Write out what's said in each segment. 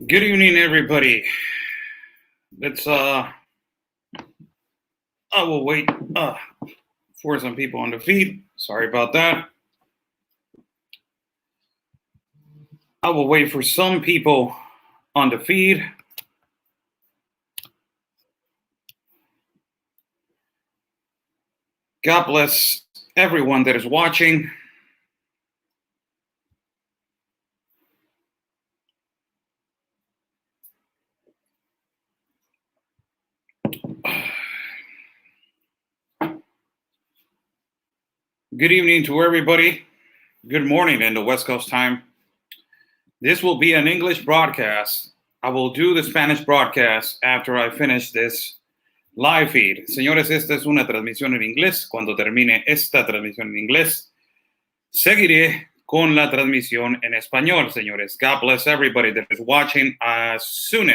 Good evening, everybody. Let's I will wait for some people on the feed. Sorry about that. I will wait for some people on the feed. God bless everyone that is watching. Good evening to everybody. Good morning in the West Coast time. This will be an English broadcast. I will do the Spanish broadcast after I finish this live feed. Señores, esta es una transmisión en inglés. Cuando termine esta transmisión en inglés, seguiré con la transmisión en español, señores. God bless everybody that is watching. As soon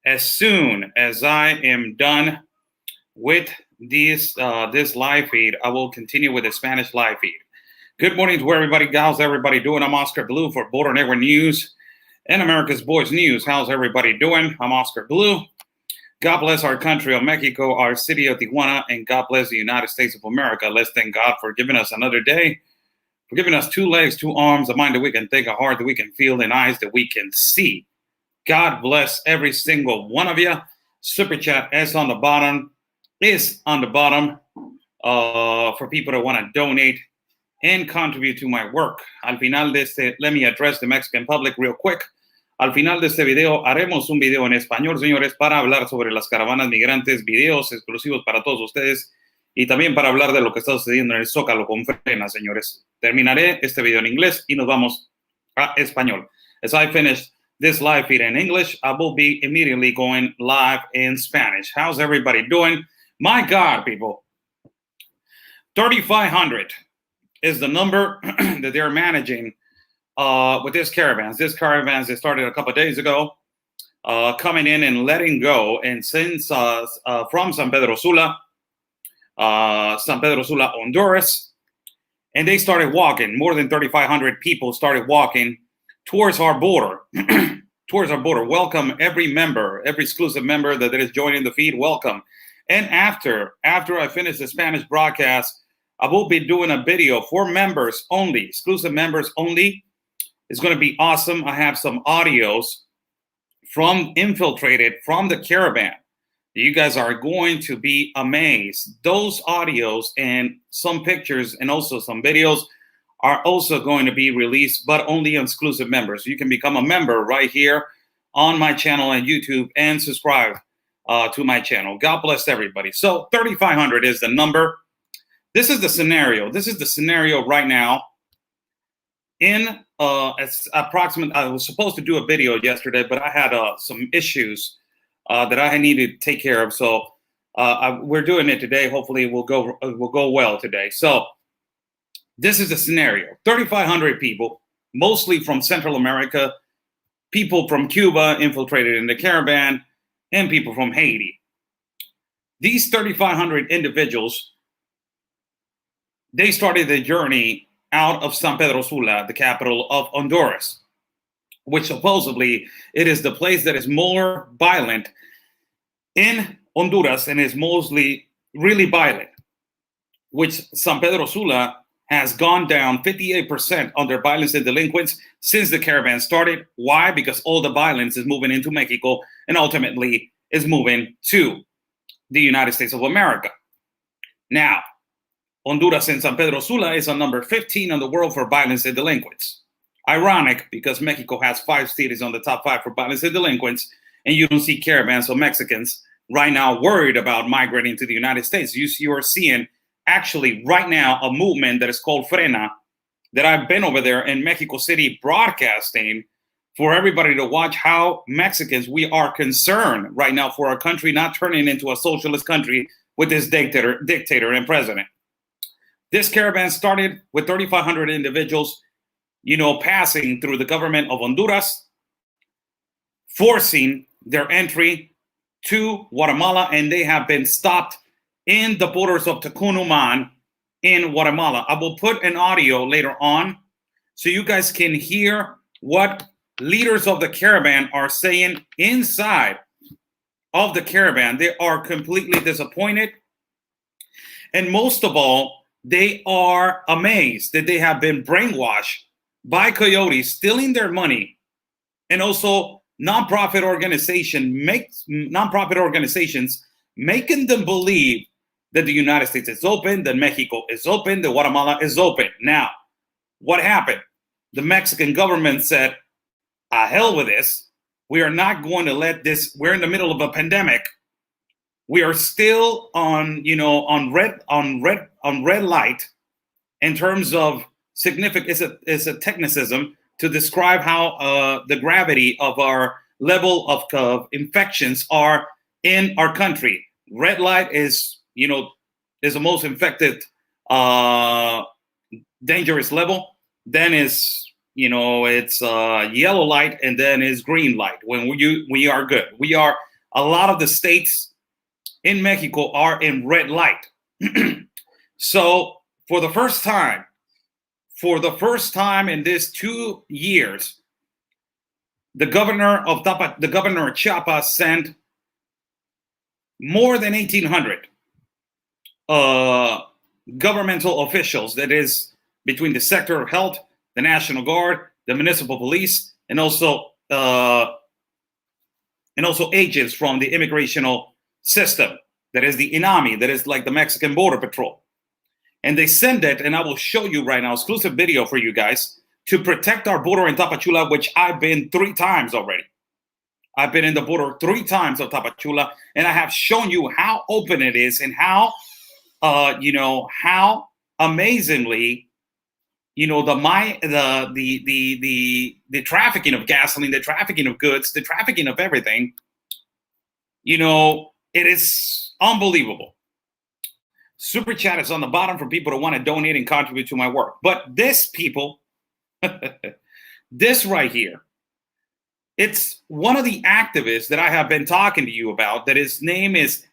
as I am done with this live feed, I will continue with the Spanish live feed. Good morning to everybody. How's everybody doing? I'm Oscar Blue for Border Network News and America's Voice News. How's everybody doing? I'm Oscar Blue. God bless our country of Mexico, our city of Tijuana, and God bless the United States of America. Let's thank God for giving us another day, for giving us 2 legs, 2 arms, a mind that we can think, a heart that we can feel, and eyes that we can see. God bless every single one of you. Super Chat is on the bottom for people that want to donate and contribute to my work. Al final de este, let me address the Mexican public real quick. Al final de este video, haremos un video en español, señores, para hablar sobre las caravanas migrantes, videos exclusivos para todos ustedes y también para hablar de lo que está sucediendo en el Zócalo con Frena, señores. Terminaré este video en inglés y nos vamos a español. As I finish this live feed in English, I will be immediately going live in Spanish. How's everybody doing? My God, people. 3,500 is the number that they're managing with this caravans. This caravans that started a couple of days ago, coming in and letting go. And since from San Pedro Sula, Honduras, and they started walking. More than 3,500 people started walking towards our border. Towards our border. Welcome every member, every exclusive member that is joining the feed. Welcome. And after I finish the Spanish broadcast, I will be doing a video for members only, exclusive members only. It's going to be awesome. I have some audios from infiltrated from the caravan. You guys are going to be amazed. Those audios and some pictures and also some videos are also going to be released, but only on exclusive members. You can become a member right here on my channel on YouTube and subscribe to my channel. God bless everybody. So 3,500 is the number. This is the scenario. This is the scenario right now. It's approximate. I was supposed to do a video yesterday, but I had some issues that I needed to take care of. So we're doing it today. Hopefully, it will go well today. So this is the scenario: 3,500 people, mostly from Central America, people from Cuba infiltrated in the caravan, and people from Haiti. These 3,500 individuals, they started the journey out of San Pedro Sula, the capital of Honduras, which supposedly it is the place that is more violent in Honduras and is mostly really violent, which San Pedro Sula has gone down 58% on their violence and delinquents since the caravan started. Why? Because all the violence is moving into Mexico and ultimately is moving to the United States of America. Now, Honduras and San Pedro Sula is on number 15 on the world for violence and delinquents. Ironic, because Mexico has 5 cities on the top 5 for violence and delinquents, and you don't see caravans of Mexicans right now worried about migrating to the United States. You are seeing actually right now a movement that is called Frena, that I've been over there in Mexico City broadcasting for everybody to watch how Mexicans, we are concerned right now for our country not turning into a socialist country with this dictator and president. This caravan started with 3,500 individuals, passing through the government of Honduras, forcing their entry to Guatemala, and they have been stopped in the borders of Tucunuman in Guatemala. I will put an audio later on so you guys can hear what leaders of the caravan are saying inside of the caravan, they are completely disappointed. And most of all, they are amazed that they have been brainwashed by coyotes, stealing their money, and also nonprofit organizations making them believe that the United States is open, that Mexico is open, that Guatemala is open. Now, what happened? The Mexican government said, hell with this. We are not going to let this. We're in the middle of a pandemic. We are still on red light in terms of significant. It's a technicism to describe how the gravity of our level of infections are in our country. Red light is the most infected, dangerous level. Then is it's yellow light, and then is green light. When we are good. We are, a lot of the states in Mexico are in red light. So for the first time in these 2 years, the governor of Chiapas sent more than 1,800 governmental officials. That is between the sector of health, the National Guard, the municipal police, and also agents from the immigrational system. That is the INAMI. That is like the Mexican Border Patrol. And they send it, and I will show you right now, exclusive video for you guys, to protect our border in Tapachula, which I've been 3 times already. I've been in the border 3 times of Tapachula, and I have shown you how open it is and how, how amazingly, the trafficking of gasoline, the trafficking of goods, the trafficking of everything, it is unbelievable. Super chat is on the bottom for people who want to donate and contribute to my work. But this, people, this right here, it's one of the activists that I have been talking to you about, that his name is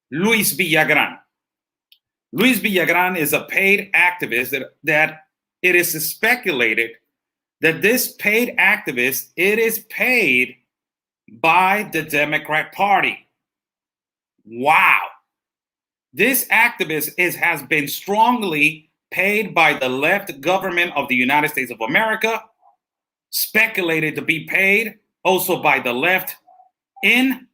Luis Villagran. Luis Villagran is a paid activist that it is speculated that this paid activist, it is paid by the Democrat Party. Wow. This activist has been strongly paid by the left government of the United States of America, speculated to be paid also by the left in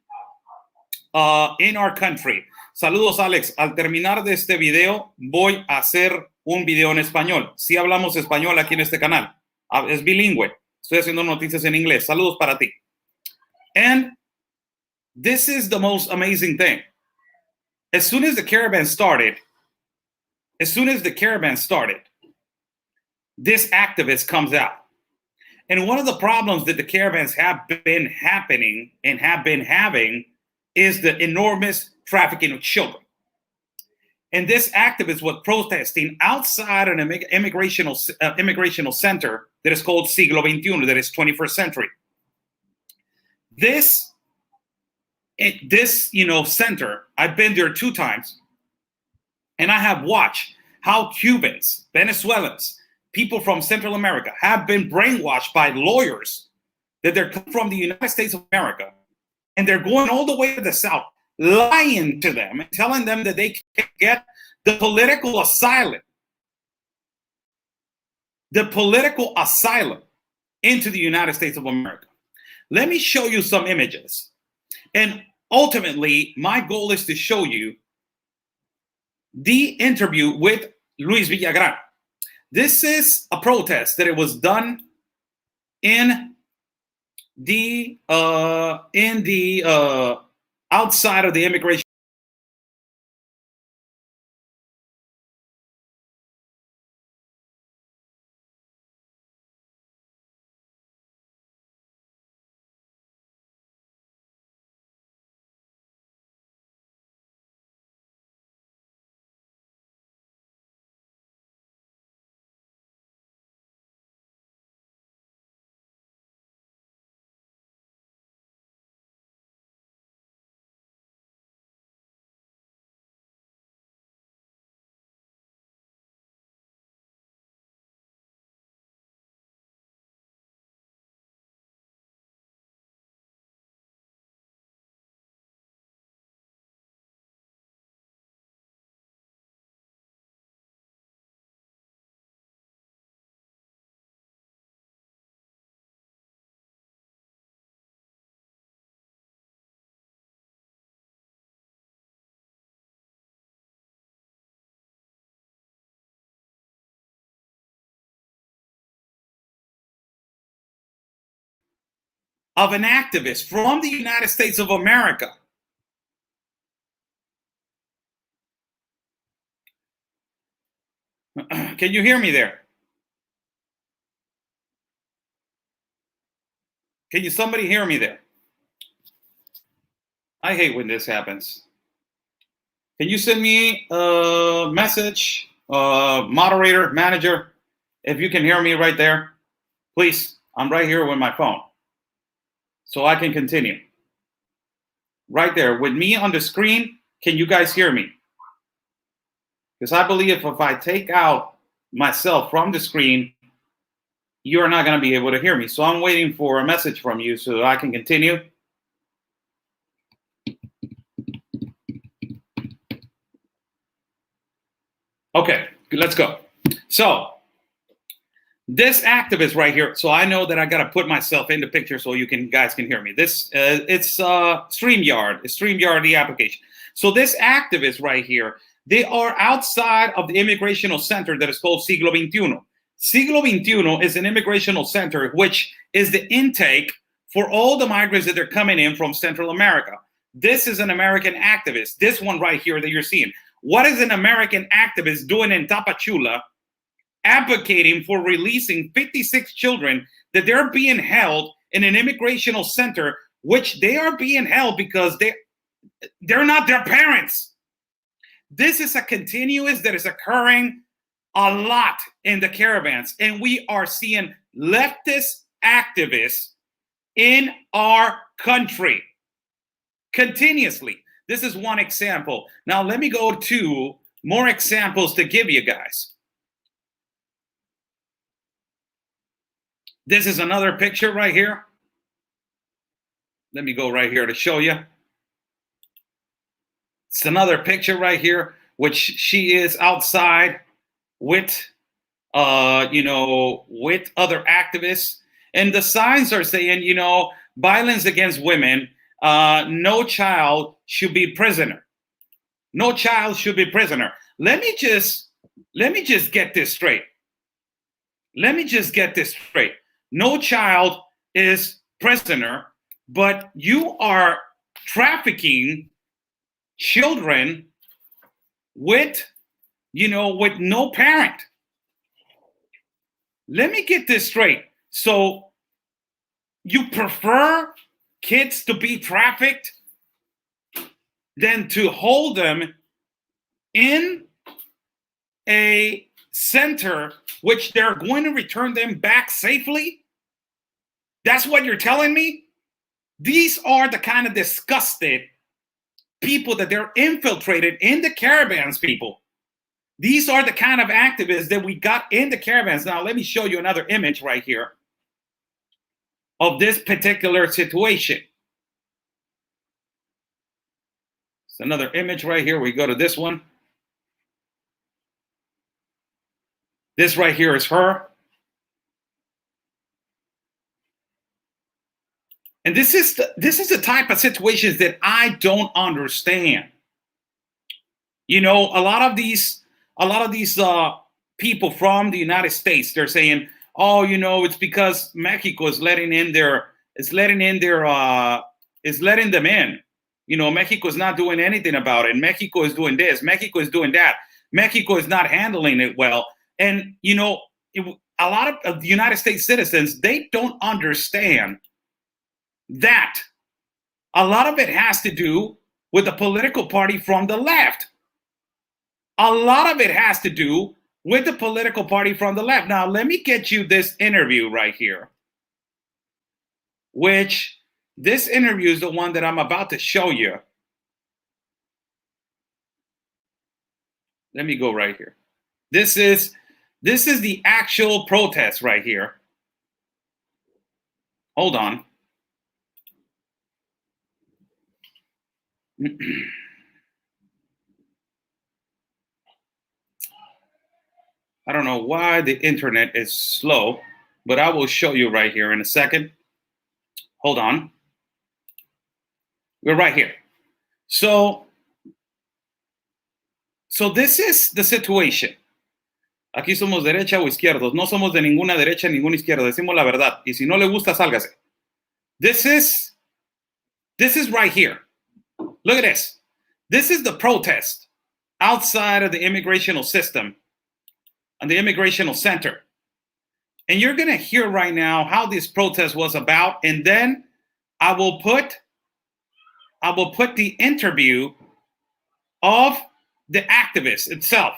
our country. Saludos, Alex. Al terminar de este video, voy a hacer un video en español. Sí hablamos español aquí en este canal. Es bilingüe. Estoy haciendo noticias en inglés. Saludos para ti. And this is the most amazing thing. As soon as the caravan started, this activist comes out. And one of the problems that the caravans have been having is the enormous trafficking of children. And this activist was protesting outside an immigrational center that is called Siglo XXI, that is 21st century. This center, I've been there 2 times, and I have watched how Cubans, Venezuelans, people from Central America have been brainwashed by lawyers that they're from the United States of America, and they're going all the way to the South, lying to them and telling them that they can get the political asylum into the United States of America. Let me show you some images. And ultimately, my goal is to show you the interview with Luis Villagran. This is a protest that it was done in the outside of the immigration of an activist from the United States of America. Can you hear me there? Can you somebody hear me there? I hate when this happens. Can you send me a message, moderator, manager, if you can hear me right there? Please, I'm right here with my phone, so I can continue. Right there, with me on the screen, can you guys hear me? Because I believe if I take out myself from the screen, you're not going to be able to hear me. So I'm waiting for a message from you so I can continue. Okay, let's go. So this activist right here. So I know that I got to put myself in the picture so you guys can hear me. This it's StreamYard. It's StreamYard, the application. So this activist right here, they are outside of the immigrational center that is called Siglo XXI. Siglo XXI is an immigrational center, which is the intake for all the migrants that are coming in from Central America. This is an American activist. This one right here that you're seeing. What is an American activist doing in Tapachula, advocating for releasing 56 children that they're being held in an immigrational center, which they are being held because they're not their parents. This is a continuous that is occurring a lot in the caravans, and we are seeing leftist activists in our country continuously. This is one example. Now let me go to more examples to give you guys. This is another picture right here. Let me go right here to show you. It's another picture right here, which she is outside with, with other activists. And the signs are saying, violence against women, no child should be prisoner. No child should be prisoner. Let me just get this straight. Let me just get this straight. No child is prisoner, but you are trafficking children with no parent. Let me get this straight. So you prefer kids to be trafficked than to hold them in a center which they're going to return them back safely? That's what you're telling me? These are the kind of disgusted people that they're infiltrated in the caravans, people. These are the kind of activists that we got in the caravans. Now, let me show you another image right here of this particular situation. It's another image right here. We go to this one. This right here is her. And this is the type of situations that I don't understand. A lot of these people from the United States, they're saying, oh, it's because Mexico is letting them in. Mexico is not doing anything about it. Mexico is doing this. Mexico is doing that. Mexico is not handling it well. And, a lot of the United States citizens, they don't understand that a lot of it has to do with the political party from the left. A lot of it has to do with the political party from the left. Now, let me get you this interview right here, which this interview is the one that I'm about to show you. Let me go right here. This is the actual protest right here. Hold on. I don't know why the internet is slow, but I will show you right here in a second. Hold on. We're right here. So this is the situation. Aquí somos derecha o izquierdos. No somos de ninguna derecha, ninguna izquierda. Decimos la verdad. Y si no le gusta, sálgase. This is right here. Look at this. This is the protest outside of the immigrational system and the immigrational center. And you're going to hear right now how this protest was about. And then I will put the interview of the activist itself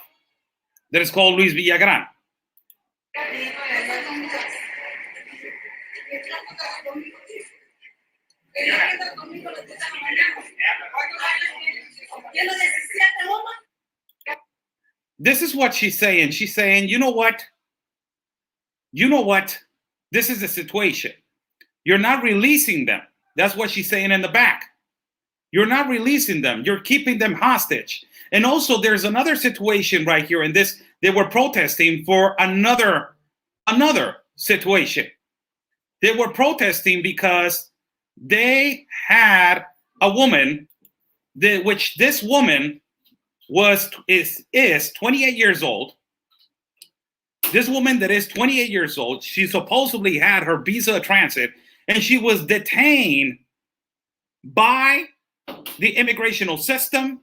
that is called Luis Villagran. This is what she's saying. She's saying, you know what? You know what? This is the situation. You're not releasing them. That's what she's saying in the back. You're not releasing them. You're keeping them hostage. And also there's another situation right here in this. They were protesting for another situation. They were protesting because they had a woman, which this woman is 28 years old. This woman that is 28 years old, she supposedly had her visa transit, and she was detained by the immigrational system.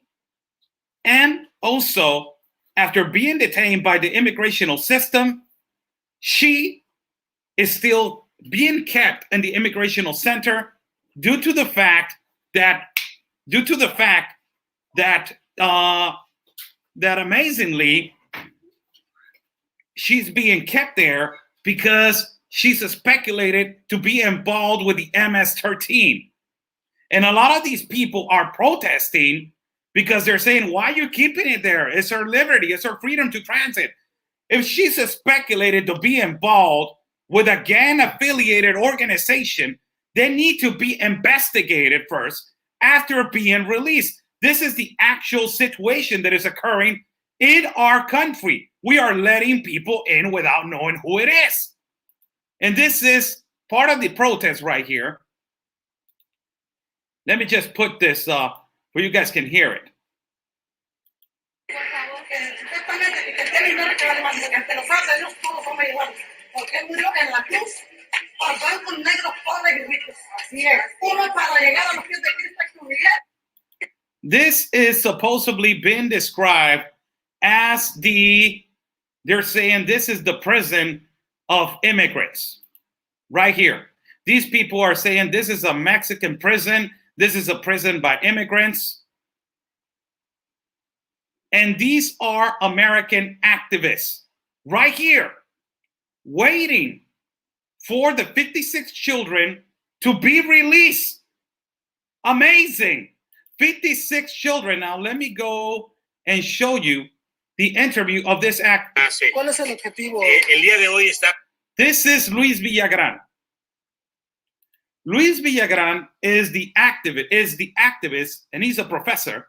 And also, after being detained by the immigrational system, she is still being kept in the immigrational center due to the fact that amazingly, she's being kept there because she's speculated to be involved with the MS-13. And a lot of these people are protesting because they're saying, why are you keeping it there? It's her liberty. It's her freedom to transit. If she's speculated to be involved with a gang-affiliated organization, they need to be investigated first after being released. This is the actual situation that is occurring in our country. We are letting people in without knowing who it is. And this is part of the protest right here. Let me just put this where you guys can hear it. This is supposedly been described as they're saying this is the prison of immigrants right here. These people are saying this is a Mexican prison. This is a prison by immigrants. And these are American activists right here waiting for the 56 children to be released. Amazing. 56 children. Now let me go and show you the interview of this activist. ¿Cuál es el objetivo? El día de hoy está. This is Luis Villagran. Luis Villagran is the activist, and he's a professor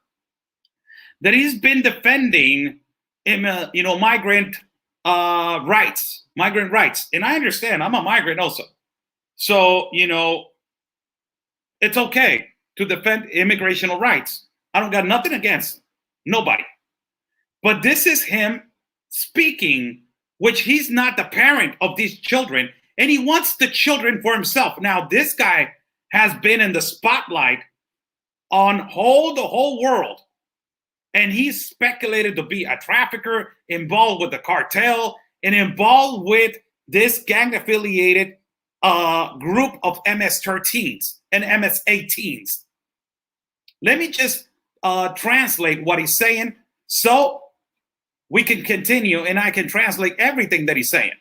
that he's been defending, migrant rights. And I understand, I'm a migrant also. So, it's okay to defend immigrational rights. I don't got nothing against nobody. But this is him speaking, which he's not the parent of these children, and he wants the children for himself. Now, this guy has been in the spotlight on the whole world, and he's speculated to be a trafficker, involved with the cartel, and involved with this gang-affiliated group of MS-13s and MS-18s. Let me just translate what he's saying so we can continue and I can translate everything that he's saying.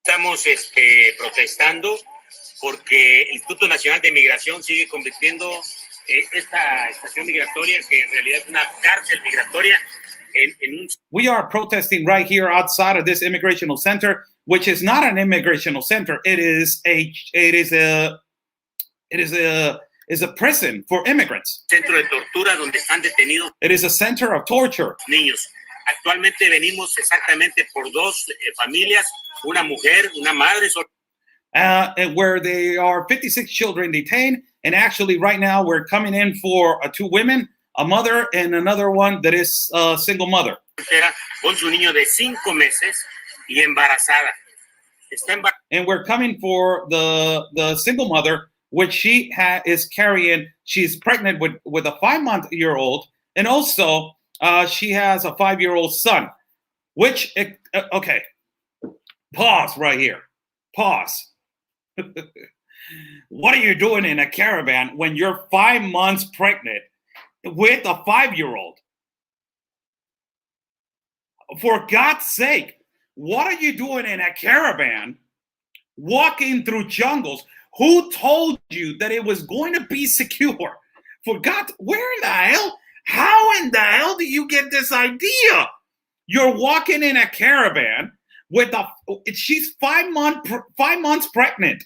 Estamos protestando porque el Instituto Nacional de Migración sigue convirtiendo esta estación migratoria, que en realidad es una cárcel migratoria, en un... We are protesting right here outside of this immigrational center, which is not an immigrational center. It is a prison for immigrants. Centro de tortura donde están detenidos. It is a center of torture. Niños. Actualmente venimos exactamente por dos familias, una mujer, una madre. And where there are 56 children detained, and actually right now we're coming in for two women, a mother and another one that is a single mother. Con su niño de 5 meses y embarazada. and we're coming for the single mother, which she is carrying. She's pregnant with a 5-month-old, and also she has a 5-year-old son. Which okay, pause right here. Pause. What are you doing in a caravan when you're 5 months pregnant with a 5-year-old? For God's sake, what are you doing in a caravan walking through jungles? Who told you that it was going to be secure? For God, where in the hell? How in the hell do you get this idea? You're walking in a caravan she's 5 months pregnant,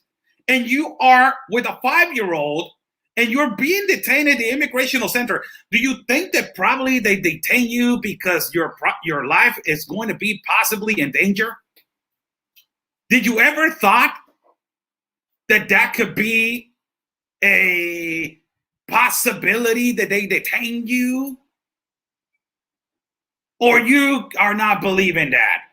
and you are with a 5-year-old, and you're being detained at the immigration center. Do you think that probably they detain you because your life is going to be possibly in danger? Did you ever thought that could be a possibility that they detain you? Or you are not believing that?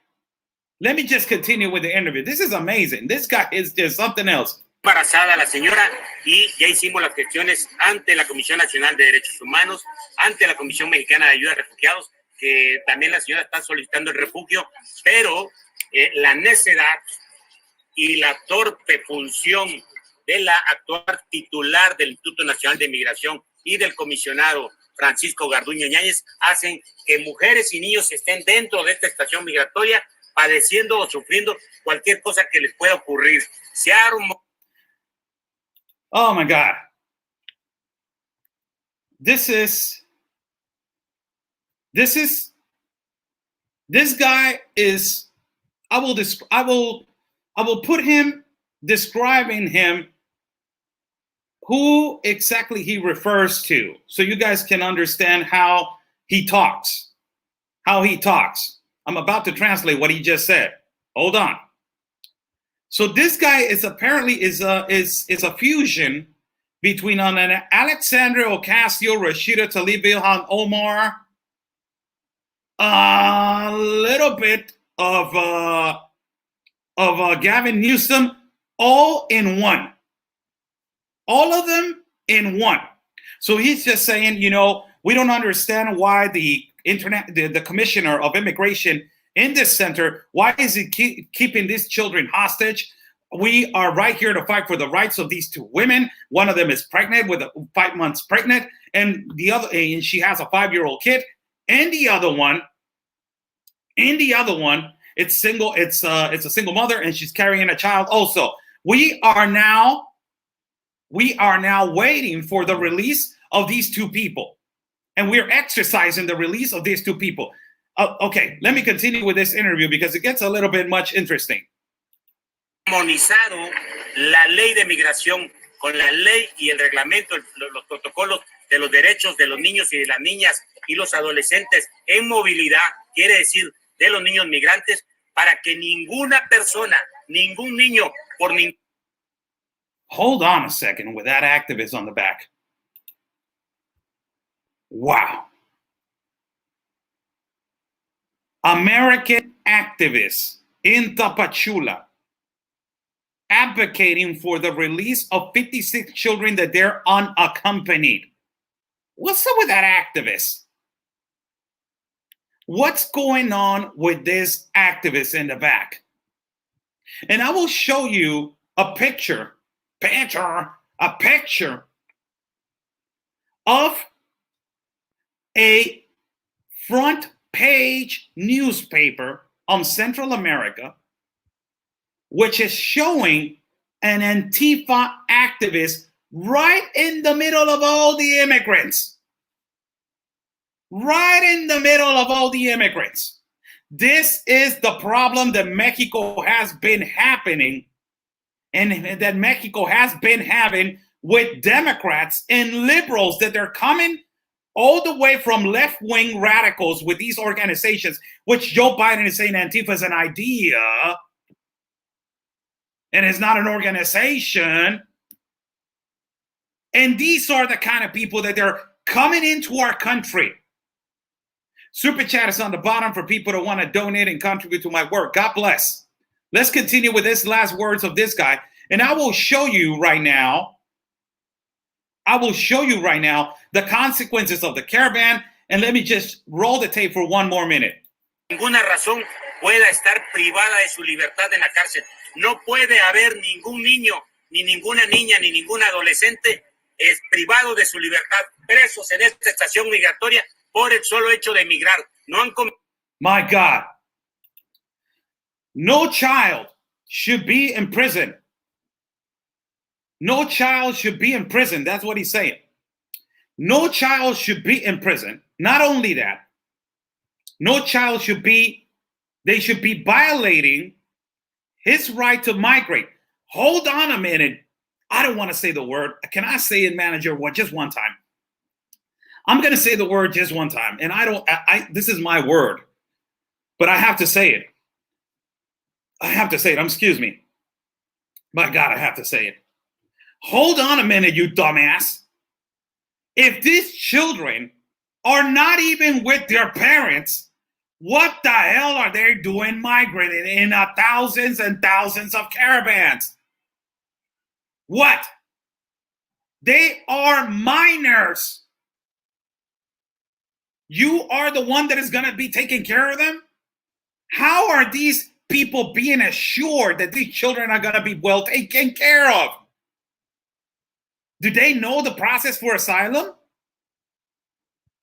Let me just continue with the interview. This is amazing. This guy is just something else. Embarazada la señora y ya hicimos las gestiones ante la Comisión Nacional de Derechos Humanos, ante la Comisión Mexicana de Ayuda a Refugiados, que también la señora está solicitando el refugio, pero la necedad y la torpe función de la actual titular del Instituto Nacional de Migración y del comisionado Francisco Garduño Ñáñez hacen que mujeres y niños estén dentro de esta estación migratoria padeciendo o sufriendo cualquier cosa que les pueda ocurrir. Se armó. Oh my God. This guy is, I will put him describing him who exactly he refers to, so you guys can understand how he talks. I'm about to translate what he just said. Hold on. So this guy is apparently is a fusion between an Alexandria Ocasio, Rashida Tlaib, Ilhan Omar, a little bit of Gavin Newsom, all in one. All of them in one. So he's just saying, we don't understand why the commissioner of immigration in this center, why is he keeping these children hostage? We are right here to fight for the rights of these 2 women. One of them is pregnant with 5 months pregnant, and and she has a 5-year-old kid. And the other one, it's single. It's a single mother, and she's carrying a child also. We are now waiting for the release of these 2 people. And we're exercising the release of these 2 people. Okay, let me continue with this interview because it gets a little bit much interesting. Armonizado la ley de migración con la ley y el reglamento, los protocolos de los derechos de los niños y de las niñas y los adolescentes en movilidad, quiere decir de los niños migrantes, para que ninguna persona, ningún niño, por ningún... Hold on a second with that activist on the back. Wow. American activists in Tapachula advocating for the release of 56 children that they're unaccompanied. What's up with that activist? What's going on with this activist in the back? And I will show you a picture of a front page newspaper on Central America, which is showing an Antifa activist right in the middle of all the immigrants. Right in the middle of all the immigrants. This is the problem that Mexico has been happening and that Mexico has been having with Democrats and liberals, that they're coming all the way from left-wing radicals with these organizations, which Joe Biden is saying Antifa is an idea and it's not an organization. And these are the kind of people that they're coming into our country. Super chat is on the bottom for people that want to donate and contribute to my work. God bless. Let's continue with this last words of this guy. And I will show you right now. I will show you right now the consequences of the caravan. And let me just roll the tape for one more minute. Ninguna razón pueda estar privada de su libertad en la cárcel. No puede haber ningún niño, ni ninguna niña, ni ningún adolescente es privado de su libertad, presos en esta estación migratoria por el solo hecho de emigrar. No han My God. No child should be in prison. No child should be in prison. That's what he's saying. No child should be in prison. Not only that, no child should be, they should be violating his right to migrate. Hold on a minute. I don't want to say the word. Can I say it, manager? Just one time. I'm going to say the word just one time. And this is my word, but I have to say it. I have to say it. Excuse me. My God, I have to say it. Hold on a minute, you dumbass. If these children are not even with their parents, what the hell are they doing migrating in thousands and thousands of caravans? What? They are minors. You are the one that is going to be taking care of them? How are these people being assured that these children are going to be well taken care of? Do they know the process for asylum?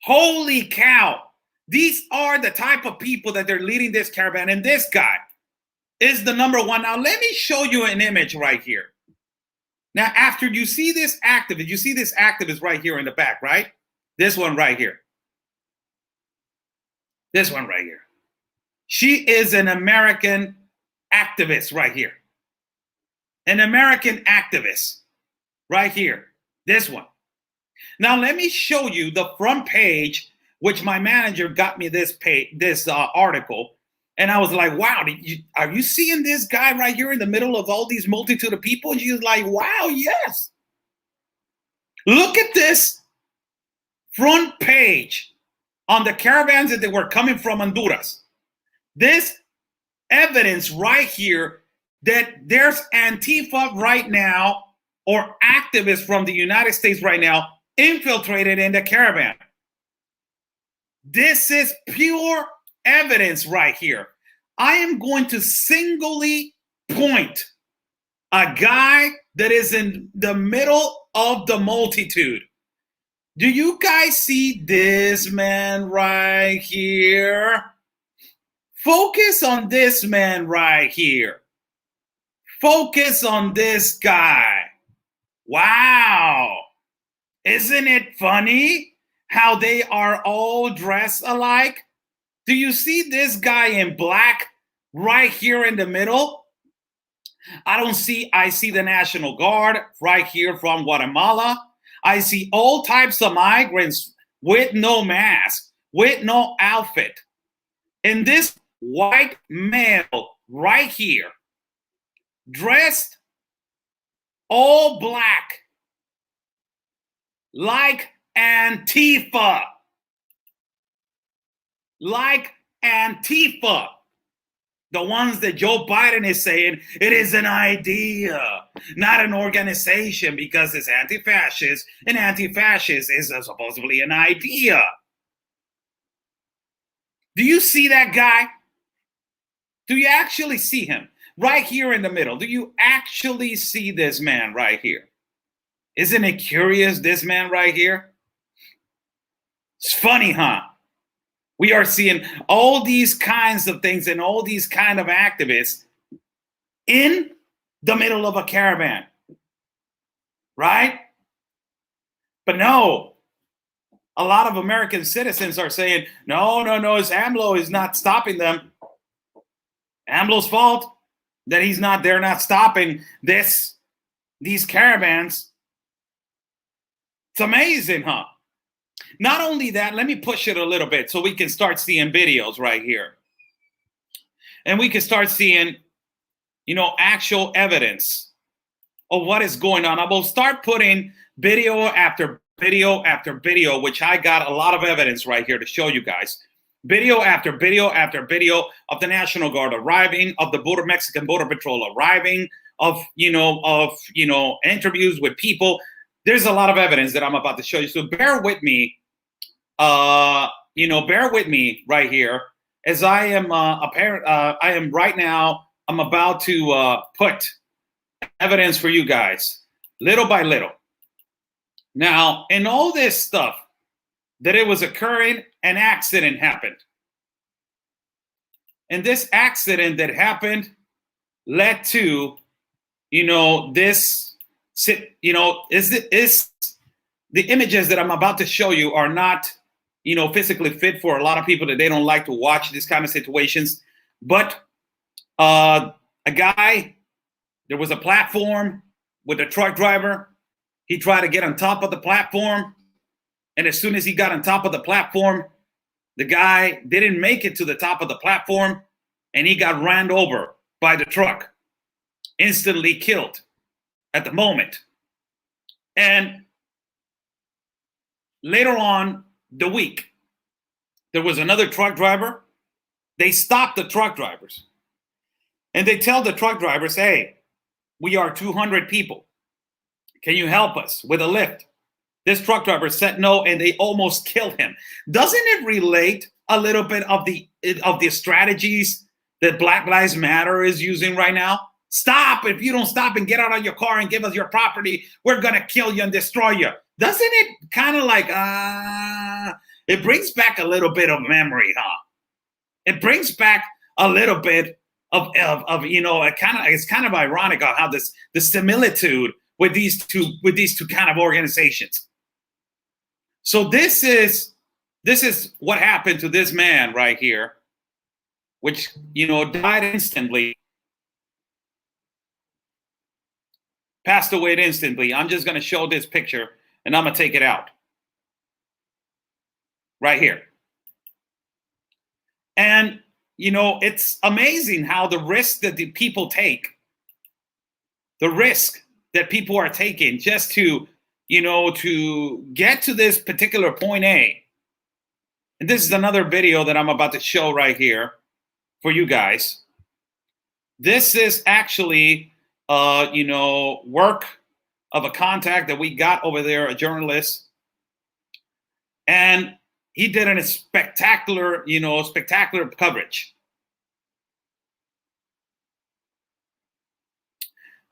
Holy cow. These are the type of people that they're leading this caravan. And this guy is the number one. Now, let me show you an image right here. Now, after you see this activist, you see this activist right here in the back, right? This one right here. This one right here. She is an American activist right here. An American activist right here. This one. Now, let me show you the front page, which my manager got me this article. And I was like, wow, are you seeing this guy right here in the middle of all these multitude of people? And she was like, wow, yes. Look at this front page on the caravans that they were coming from Honduras. This evidence right here that there's Antifa right now, or activists from the United States right now, infiltrated in the caravan. This is pure evidence right here. I am going to singly point a guy that is in the middle of the multitude. Do you guys see this man right here? Focus on this man right here. Focus on this guy. Wow. Isn't it funny how they are all dressed alike? Do you see this guy in black right here in the middle? I see the National Guard right here from Guatemala. I see all types of migrants with no mask, with no outfit. And this white male right here, dressed all black, like Antifa. Like Antifa. The ones that Joe Biden is saying it is an idea, not an organization, because it's anti-fascist, and anti-fascist is supposedly an idea. Do you see that guy? Do you actually see him? Right here in the middle. Do you actually see this man right here? Isn't it curious, this man right here? It's funny, huh? We are seeing all these kinds of things and all these kind of activists in the middle of a caravan, right? But no, a lot of American citizens are saying, no, it's AMLO is not stopping them. AMLO's fault that they're not stopping these caravans. It's amazing, huh? Not only that, let me push it a little bit so we can start seeing videos right here. And we can start seeing, actual evidence of what is going on. I will start putting video after video after video, which I got a lot of evidence right here to show you guys. Video after video after video of the National Guard arriving, of the Mexican Border Patrol arriving, of interviews with people. There's a lot of evidence that I'm about to show you. So bear with me. Bear with me right here, as I am right now. I'm about to put evidence for you guys, little by little. Now, in all this stuff that it was occurring, an accident happened. And this accident that happened led to, the images that I'm about to show you are not, physically fit for a lot of people, that they don't like to watch these kind of situations. But a guy, there was a platform with a truck driver. He tried to get on top of the platform. And as soon as he got on top of the platform, the guy didn't make it to the top of the platform, and he got ran over by the truck, instantly killed at the moment. And later on the week, there was another truck driver. They stopped the truck drivers, and they tell the truck drivers, hey, we are 200 people. Can you help us with a lift? This truck driver said no, and they almost killed him. Doesn't it relate a little bit of the strategies that Black Lives Matter is using right now? Stop. If you don't stop and get out of your car and give us your property, we're going to kill you and destroy you. Doesn't it kind of like, it brings back a little bit of memory, huh? It brings back a little bit of it's kind of ironic how the similitude with these two kind of organizations. So this is what happened to this man right here, which died instantly, passed away instantly. I'm just going to show this picture, and I'm going to take it out right here. And it's amazing how the risk that the people take, the risk that people are taking just to get to this particular point A. And this is another video that I'm about to show right here for you guys. This is actually, work of a contact that we got over there, a journalist. And he did a spectacular coverage.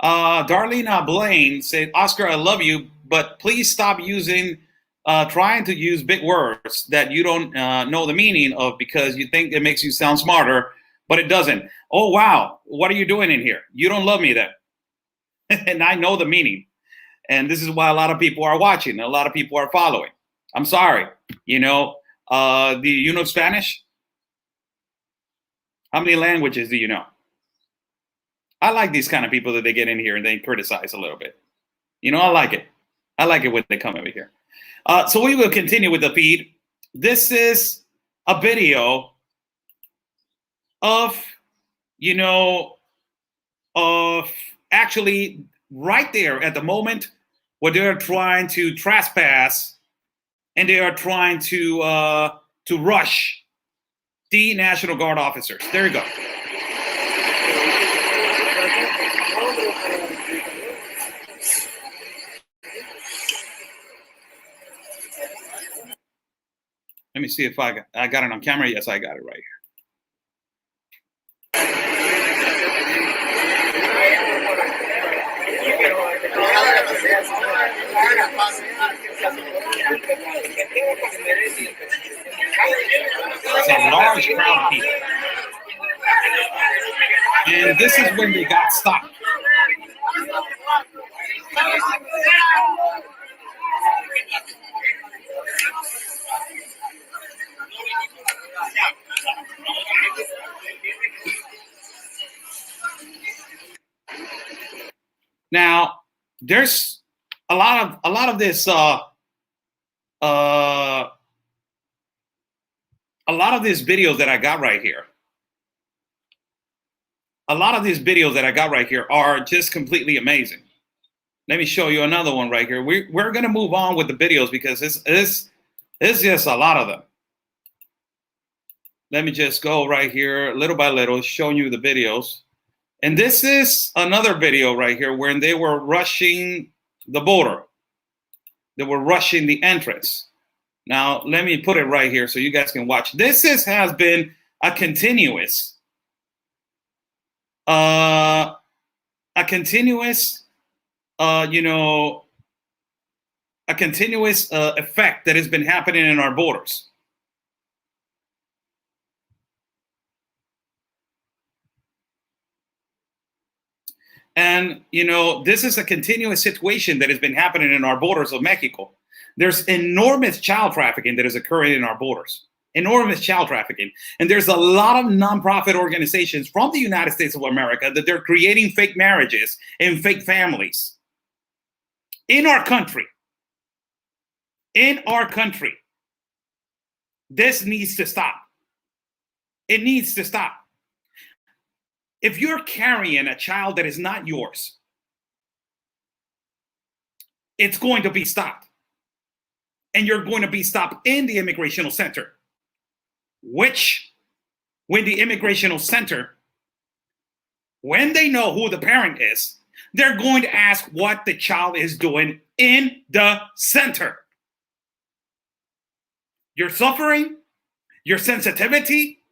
Darlena Blaine said, Oscar, I love you, but please stop trying to use big words that you don't know the meaning of, because you think it makes you sound smarter, but it doesn't. Oh, wow. What are you doing in here? You don't love me then. And I know the meaning. And this is why a lot of people are watching. A lot of people are following. I'm sorry. Do you know Spanish? How many languages do you know? I like these kind of people that they get in here and they criticize a little bit. I like it. I like it when they come over here. So we will continue with the feed. This is a video of, actually right there at the moment where they're trying to trespass and they are trying to rush the National Guard officers. There you go. Let me see if I got it on camera. Yes, I got it right here. It's a large crowd of people. And this is when they got stopped. Now, there's a lot of this videos that I got right here. A lot of these videos that I got right here are just completely amazing. Let me show you another one right here. We're going to move on with the videos because it's just a lot of them. let me just go right here, little by little, showing you the videos. And this is another video right here when they were rushing the border. They were rushing the entrance. Now, let me put it right here so you guys can watch. This has been a continuous effect that has been happening in our borders. And, this is a continuous situation that has been happening in our borders of Mexico. There's enormous child trafficking that is occurring in our borders. Enormous child trafficking. And there's a lot of nonprofit organizations from the United States of America that they're creating fake marriages and fake families in our country. In our country. This needs to stop. It needs to stop. If you're carrying a child that is not yours, it's going to be stopped. And you're going to be stopped in the immigration center. Which, when the immigration center, when they know who the parent is, they're going to ask what the child is doing in the center. Your suffering, your sensitivity,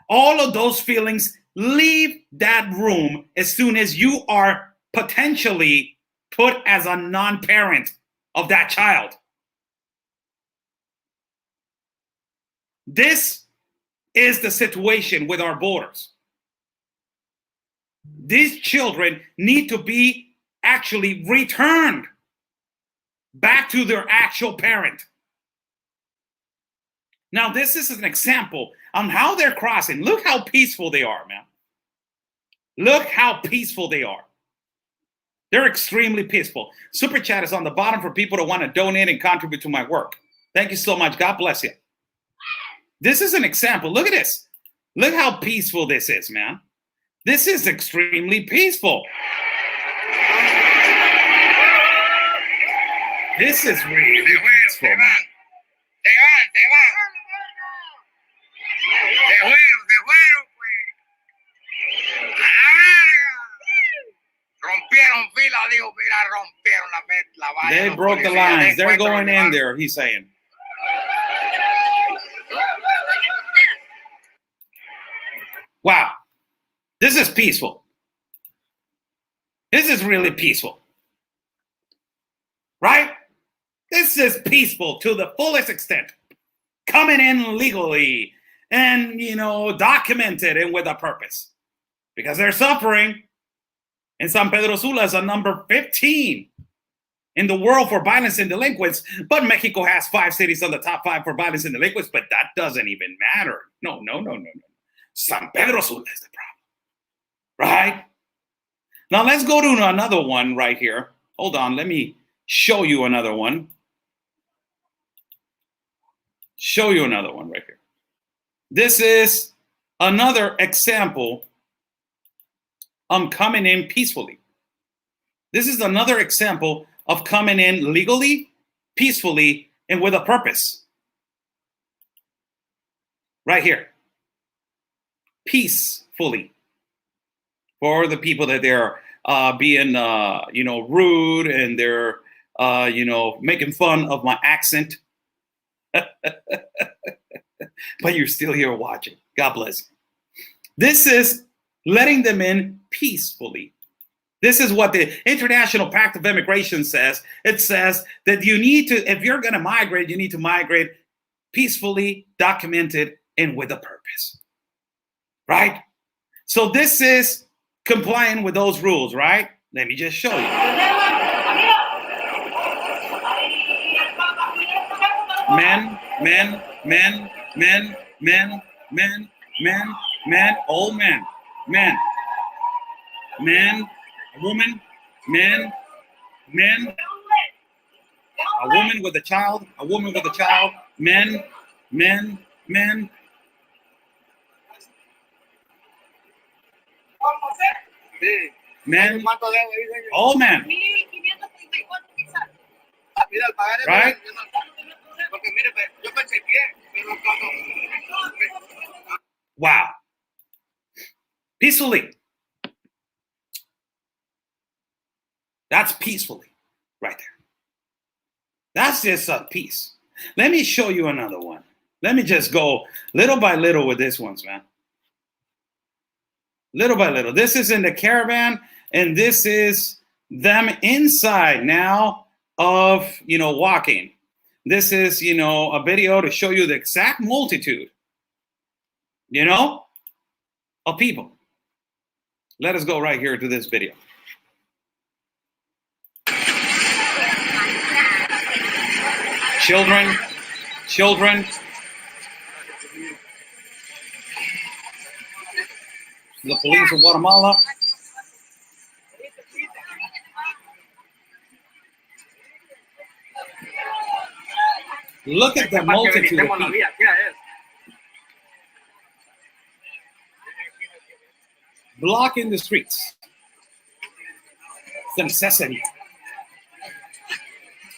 all of those feelings, leave that room as soon as you are potentially put as a non-parent of that child. This is the situation with our borders. These children need to be actually returned back to their actual parent. Now, this is an example on how they're crossing. Look how peaceful they are, man. Look how peaceful they are. They're extremely peaceful. Super Chat is on the bottom for people that want to donate and contribute to my work. Thank you so much. God bless you. This is an example. Look at this. Look how peaceful this is, man. This is extremely peaceful. This is really peaceful, man. They broke the lines. They're going in there, he's saying. Wow. This is peaceful. This is really peaceful. Right? This is peaceful to the fullest extent. Coming in legally and, documented and with a purpose. Because they're suffering. And San Pedro Sula is a number 15 in the world for violence and delinquents. But Mexico has 5 cities on the top 5 for violence and delinquents. But that doesn't even matter. No. San Pedro Sula is the problem. Right? Now let's go to another one right here. Hold on. Let me show you another one. Show you another one right here. This is another example of coming in peacefully. This is another example of coming in legally, peacefully, and with a purpose. Right here. Peacefully. For the people that they're being, rude and they're, making fun of my accent. But you're still here watching. God bless you. This is letting them in peacefully. This is what the International Pact of Immigration says. It says that you need to, if you're going to migrate, you need to migrate peacefully, documented, and with a purpose. Right? So this is complying with those rules, right? Let me just show you. Men, old men, woman, men, a woman with a child, men, all men, right? Wow. Peacefully. That's peacefully right there. That's just a piece. Let me show you another one. Let me just go little by little with this ones, man. Little by little. This is in the caravan, and this is them inside now of, walking. This is, a video to show you the exact multitude, of people. Let us go right here to this video. Children. The police of Guatemala. Look at the multitude of people. Blocking the streets. It's a necessity.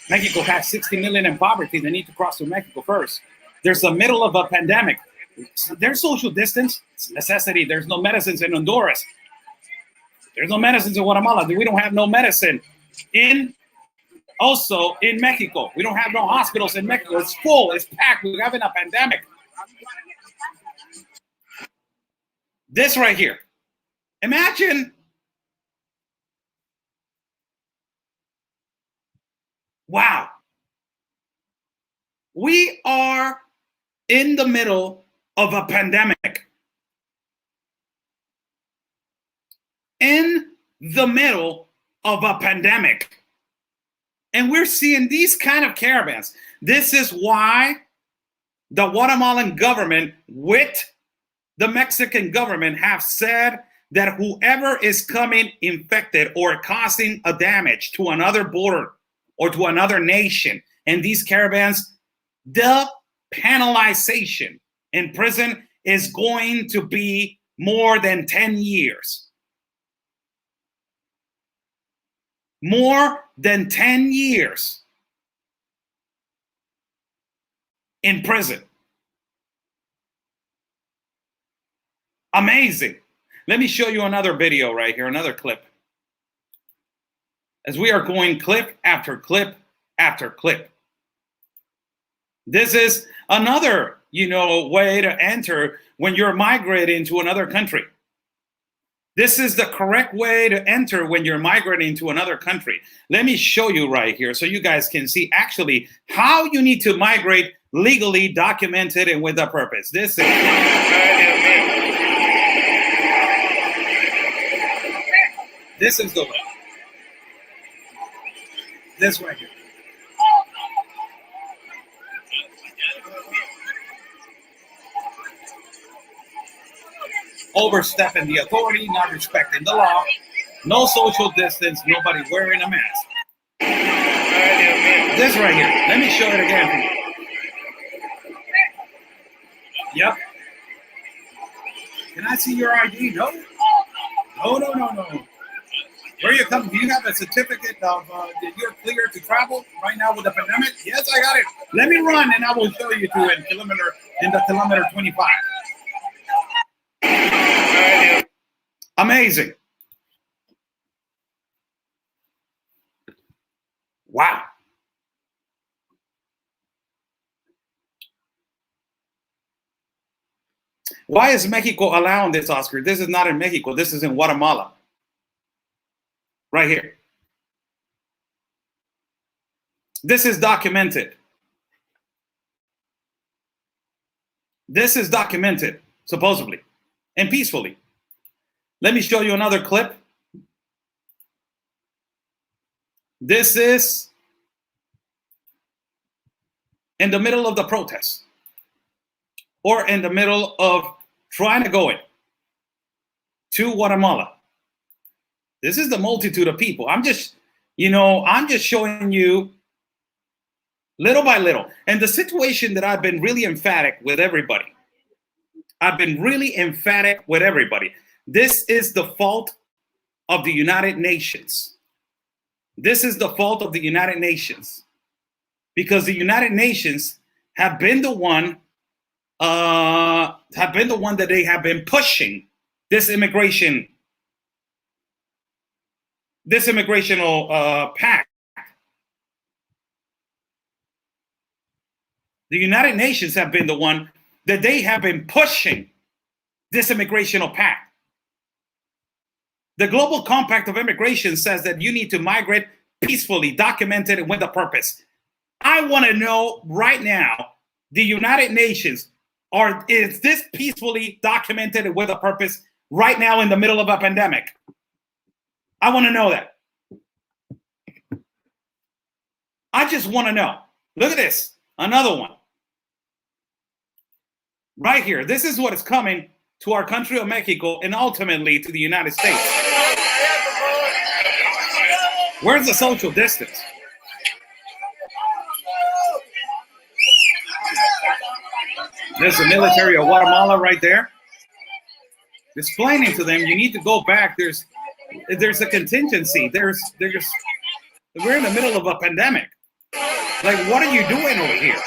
Mexico has 60 million in poverty. They need to cross to Mexico first. There's the middle of a pandemic. There's social distance. It's a necessity. There's no medicines in Honduras. There's no medicines in Guatemala. We don't have no medicine also in Mexico. We don't have no hospitals in Mexico. It's full. It's packed. We're having a pandemic. This right here. Imagine. Wow. We are in the middle of a pandemic. In the middle of a pandemic. And we're seeing these kind of caravans. This is why the Guatemalan government with the Mexican government have said that whoever is coming infected or causing a damage to another border or to another nation and these caravans, the penalization in prison is going to be more than 10 years. More than 10 years in prison. Amazing. Let me show you another video right here, another clip. As we are going clip after clip after clip. This is another, way to enter when you're migrating to another country. This is the correct way to enter when you're migrating to another country. Let me show you right here so you guys can see actually how you need to migrate legally, documented, and with a purpose. This is the way. This right here. Overstepping the authority, not respecting the law, no social distance, nobody wearing a mask. This right here. Let me show it again for you. Yep. Can I see your ID? No. No. Where are you coming? Do you have a certificate of that you're clear to travel right now with the pandemic? Yes, I got it. Let me run and I will show you to in the kilometer 25. Amazing. Wow. Why is Mexico allowing this, Oscar? This is not in Mexico. This is in Guatemala. Right here. This is documented. This is documented, supposedly, and peacefully. Let me show you another clip. This is in the middle of the protest or in the middle of trying to go in to Guatemala. This is the multitude of people. I'm just showing you little by little. And the situation that I've been really emphatic with everybody. This is the fault of the United Nations. This is the fault of the United Nations. Because the United Nations have been the one have been the one that they have been pushing this immigrational pact. The United Nations have been the one that they have been pushing this immigrational pact. The Global Compact of Immigration says that you need to migrate peacefully, documented, and with a purpose. I want to know right now, the United Nations, is this peacefully documented and with a purpose right now in the middle of a pandemic? I want to know that. I just want to know. Look at this. Another one. Right here. This is what is coming to our country of Mexico and ultimately to the United States. Where's the social distance? There's the military of Guatemala right there. Explaining to them, you need to go back. There's a contingency. We're in the middle of a pandemic. Like, what are you doing over here?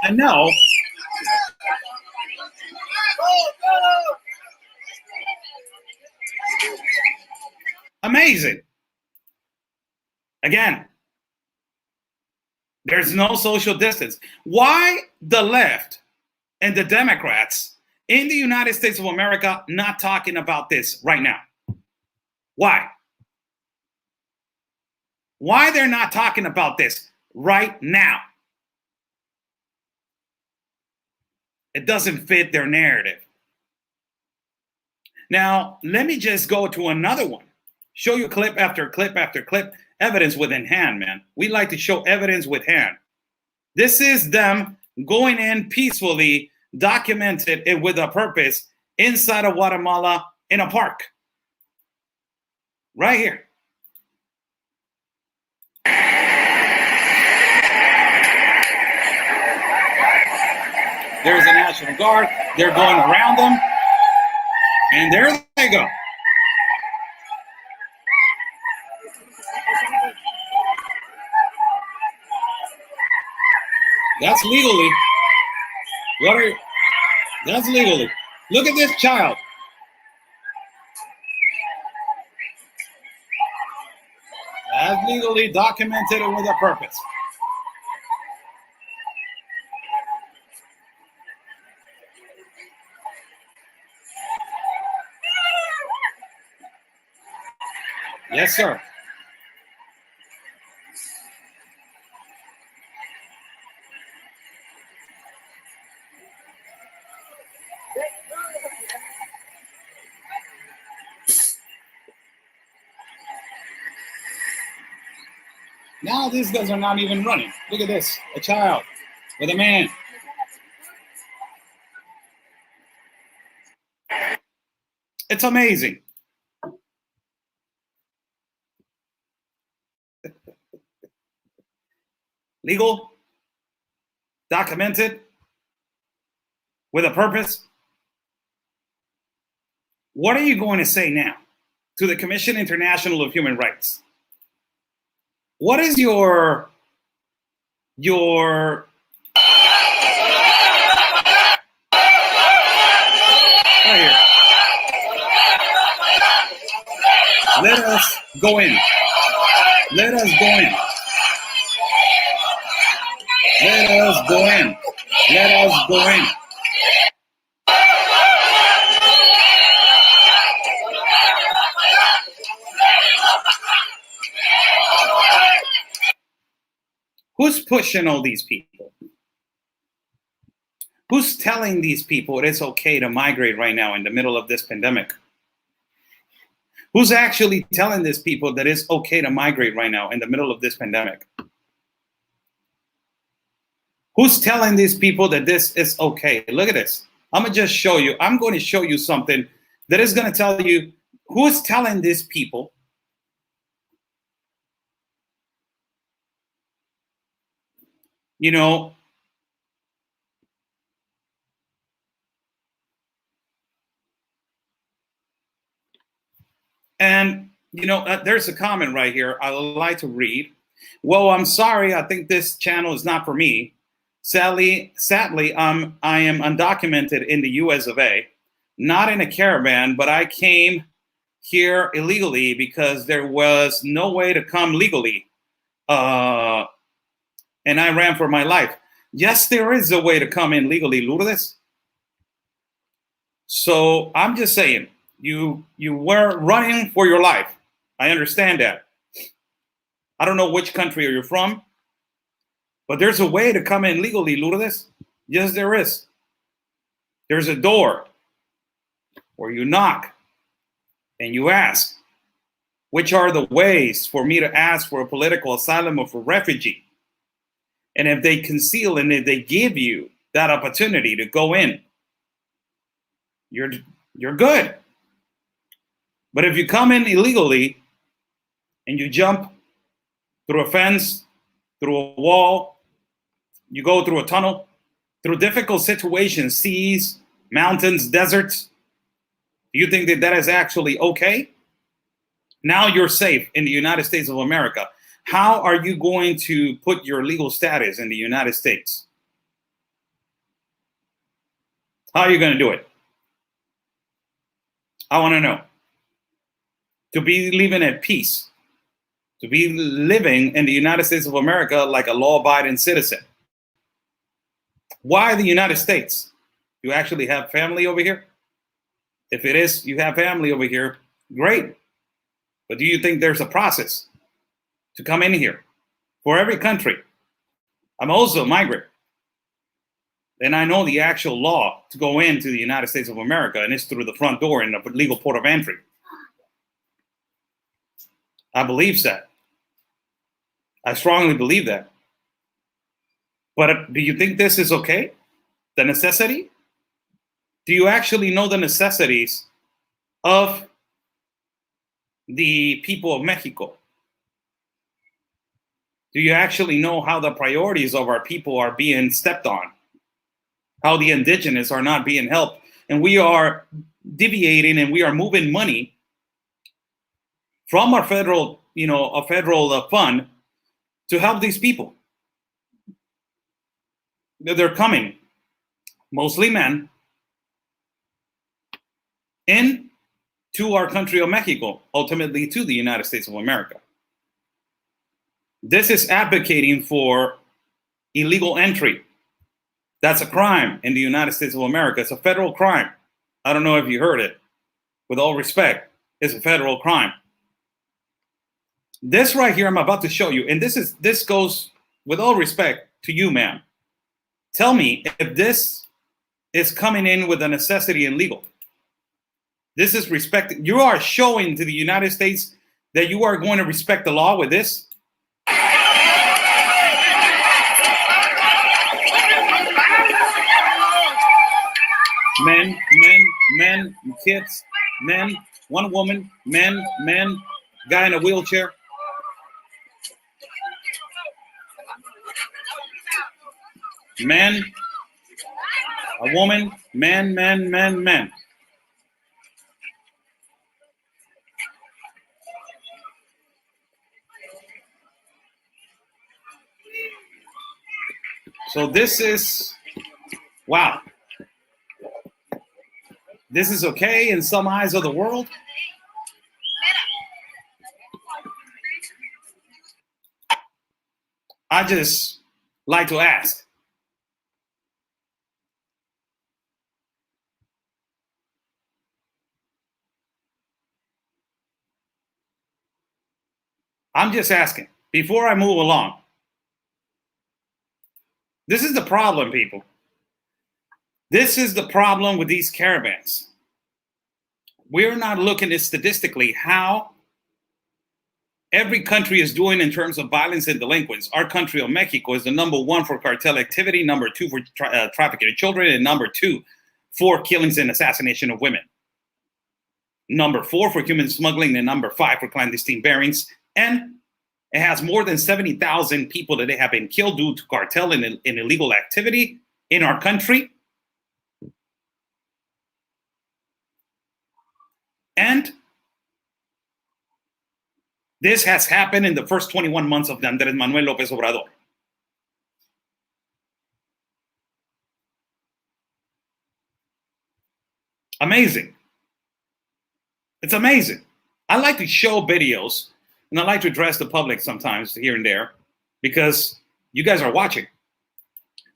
And no. Amazing. Again, there's no social distance. Why the left and the Democrats in the United States of America not talking about this right now? Why? Why they're not talking about this right now? It doesn't fit their narrative. Now, let me just go to another one. Show you clip after clip after clip, evidence within hand, man. We like to show evidence with hand. This is them going in peacefully, documented and with a purpose inside of Guatemala in a park. Right here. There's the National Guard. They're going around them. And there they go. That's legally. That's legally. Look at this child. That's legally documented and with a purpose. Yes, sir. Now these guys are not even running. Look at this. A child with a man. It's amazing. Legal, documented, with a purpose. What are you going to say now to the Commission International of Human Rights? What is your right here. Let us go in. Let us go in. Let us go in. Let us go in. Who's pushing all these people? Who's telling these people it is okay to migrate right now in the middle of this pandemic? Who's actually telling these people that it's okay to migrate right now in the middle of this pandemic? Who's telling these people that this is okay? Look at this. I'm going to just show you. I'm going to show you something that is going to tell you who's telling these people and there's a comment right here I would like to read. Well, I'm sorry. I think this channel is not for me. Sadly, I am undocumented in the U.S. of A. Not in a caravan, but I came here illegally because there was no way to come legally. And I ran for my life. Yes, there is a way to come in legally, Lourdes. So I'm just saying, you were running for your life. I understand that. I don't know which country you're from, but there's a way to come in legally, Lourdes. Yes, there is. There's a door where you knock and you ask, which are the ways for me to ask for a political asylum or for refugee? And if they conceal and if they give you that opportunity to go in, you're good. But if you come in illegally and you jump through a fence, through a wall, you go through a tunnel, through difficult situations, seas, mountains, deserts, do you think that that is actually okay? Now you're safe in the United States of America. How are you going to put your legal status in the United States? How are you going to do it? I want to know. To be living at peace, to be living in the United States of America like a law-abiding citizen. Why the United States? You actually have family over here? If it is, you have family over here, great. But do you think there's a process to come in here for every country? I'm also a migrant. And I know the actual law to go into the United States of America, and it's through the front door in the legal port of entry. I believe that. I strongly believe that. But do you think this is okay? The necessity? Do you actually know the necessities of the people of Mexico? Do you actually know how the priorities of our people are being stepped on? How the indigenous are not being helped? And we are deviating and we are moving money from our federal, a federal fund to help these people. They're coming, mostly men, in to our country of Mexico, ultimately to the United States of America. This is advocating for illegal entry. That's a crime in the United States of America. It's a federal crime. I don't know if you heard it. With all respect, it's a federal crime. This right here I'm about to show you, and this goes with all respect to you, ma'am. Tell me if this is coming in with a necessity and legal. This is respecting. You are showing to the United States that you are going to respect the law with this. Men, kids, men, one woman, men, guy in a wheelchair. Men, a woman, men. So this is, wow. This is okay in some eyes of the world. I just like to ask. I'm just asking before I move along. This is the problem, people. This is the problem with these caravans. We're not looking at statistically how every country is doing in terms of violence and delinquents. Our country of Mexico is the #1 for cartel activity, #2 for trafficking of children, and #2 for killings and assassination of women. #4 for human smuggling, and #5 for clandestine bearings. And it has more than 70,000 people that they have been killed due to cartel and illegal activity in our country. And This has happened in the first 21 months of Andrés Manuel López Obrador. Amazing. It's amazing. I like to show videos, and I like to address the public sometimes here and there because you guys are watching.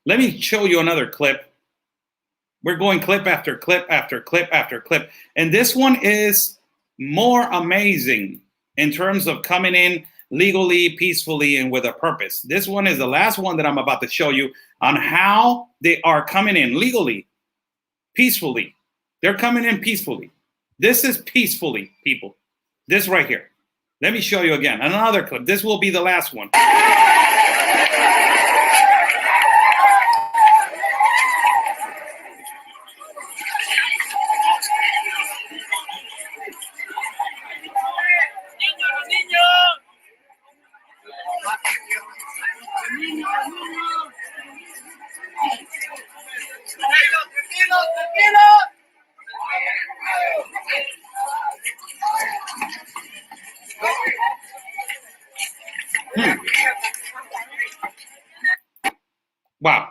Let me show you another clip. We're going clip after clip after clip after clip. And this one is more amazing in terms of coming in legally, peacefully, and with a purpose. This one is the last one that I'm about to show you on how they are coming in legally, peacefully. They're coming in peacefully. This is peacefully, people. This right here. Let me show you again. Another clip. This will be the last one. Wow.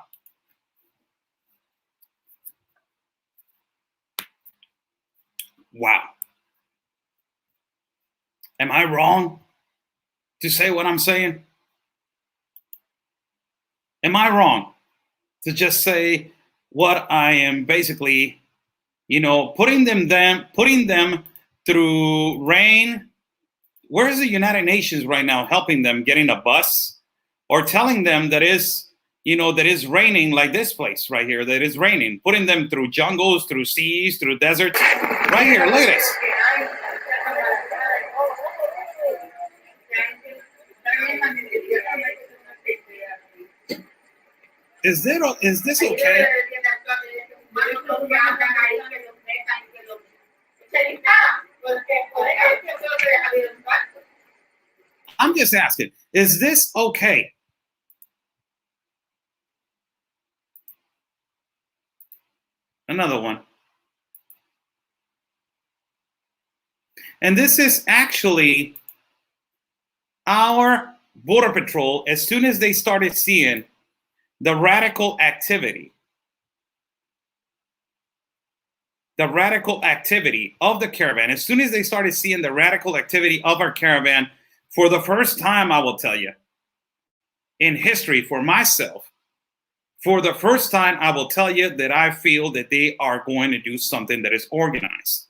Wow. Am I wrong to say what I'm saying? Am I wrong to just say what I am basically, putting them through rain? Where's the United Nations right now helping them getting a bus or telling them that is raining like this place right here, that is raining, putting them through jungles, through seas, through deserts. Right here, look at this. Is this okay? I'm just asking, is this okay? Another one. And this is actually our Border Patrol, as soon as they started seeing the radical activity of the caravan, as soon as they started seeing the radical activity of our caravan, for the first time, I will tell you, in history for myself, for the first time, I will tell you that I feel that they are going to do something that is organized.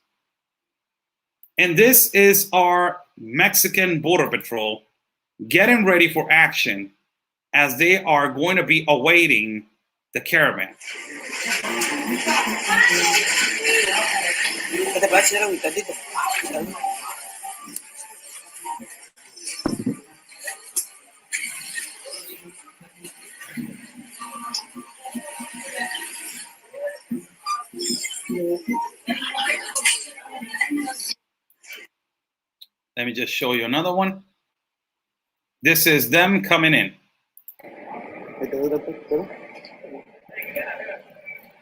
And this is our Mexican Border Patrol getting ready for action as they are going to be awaiting the caravan. Let me just show you another one. This is them coming in.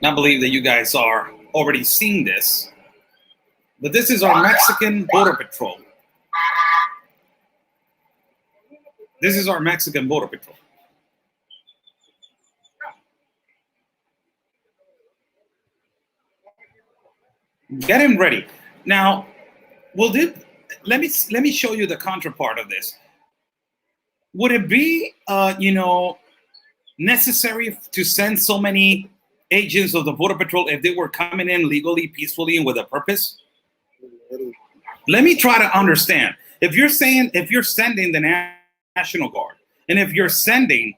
I believe that you guys are already seeing this, but this is our Mexican Border Patrol. This is our Mexican Border Patrol. Getting ready. Now, let me show you the counterpart of this. Would it be, necessary to send so many agents of the Border Patrol if they were coming in legally, peacefully, and with a purpose? Let me try to understand. If you're sending the National Guard, and if you're sending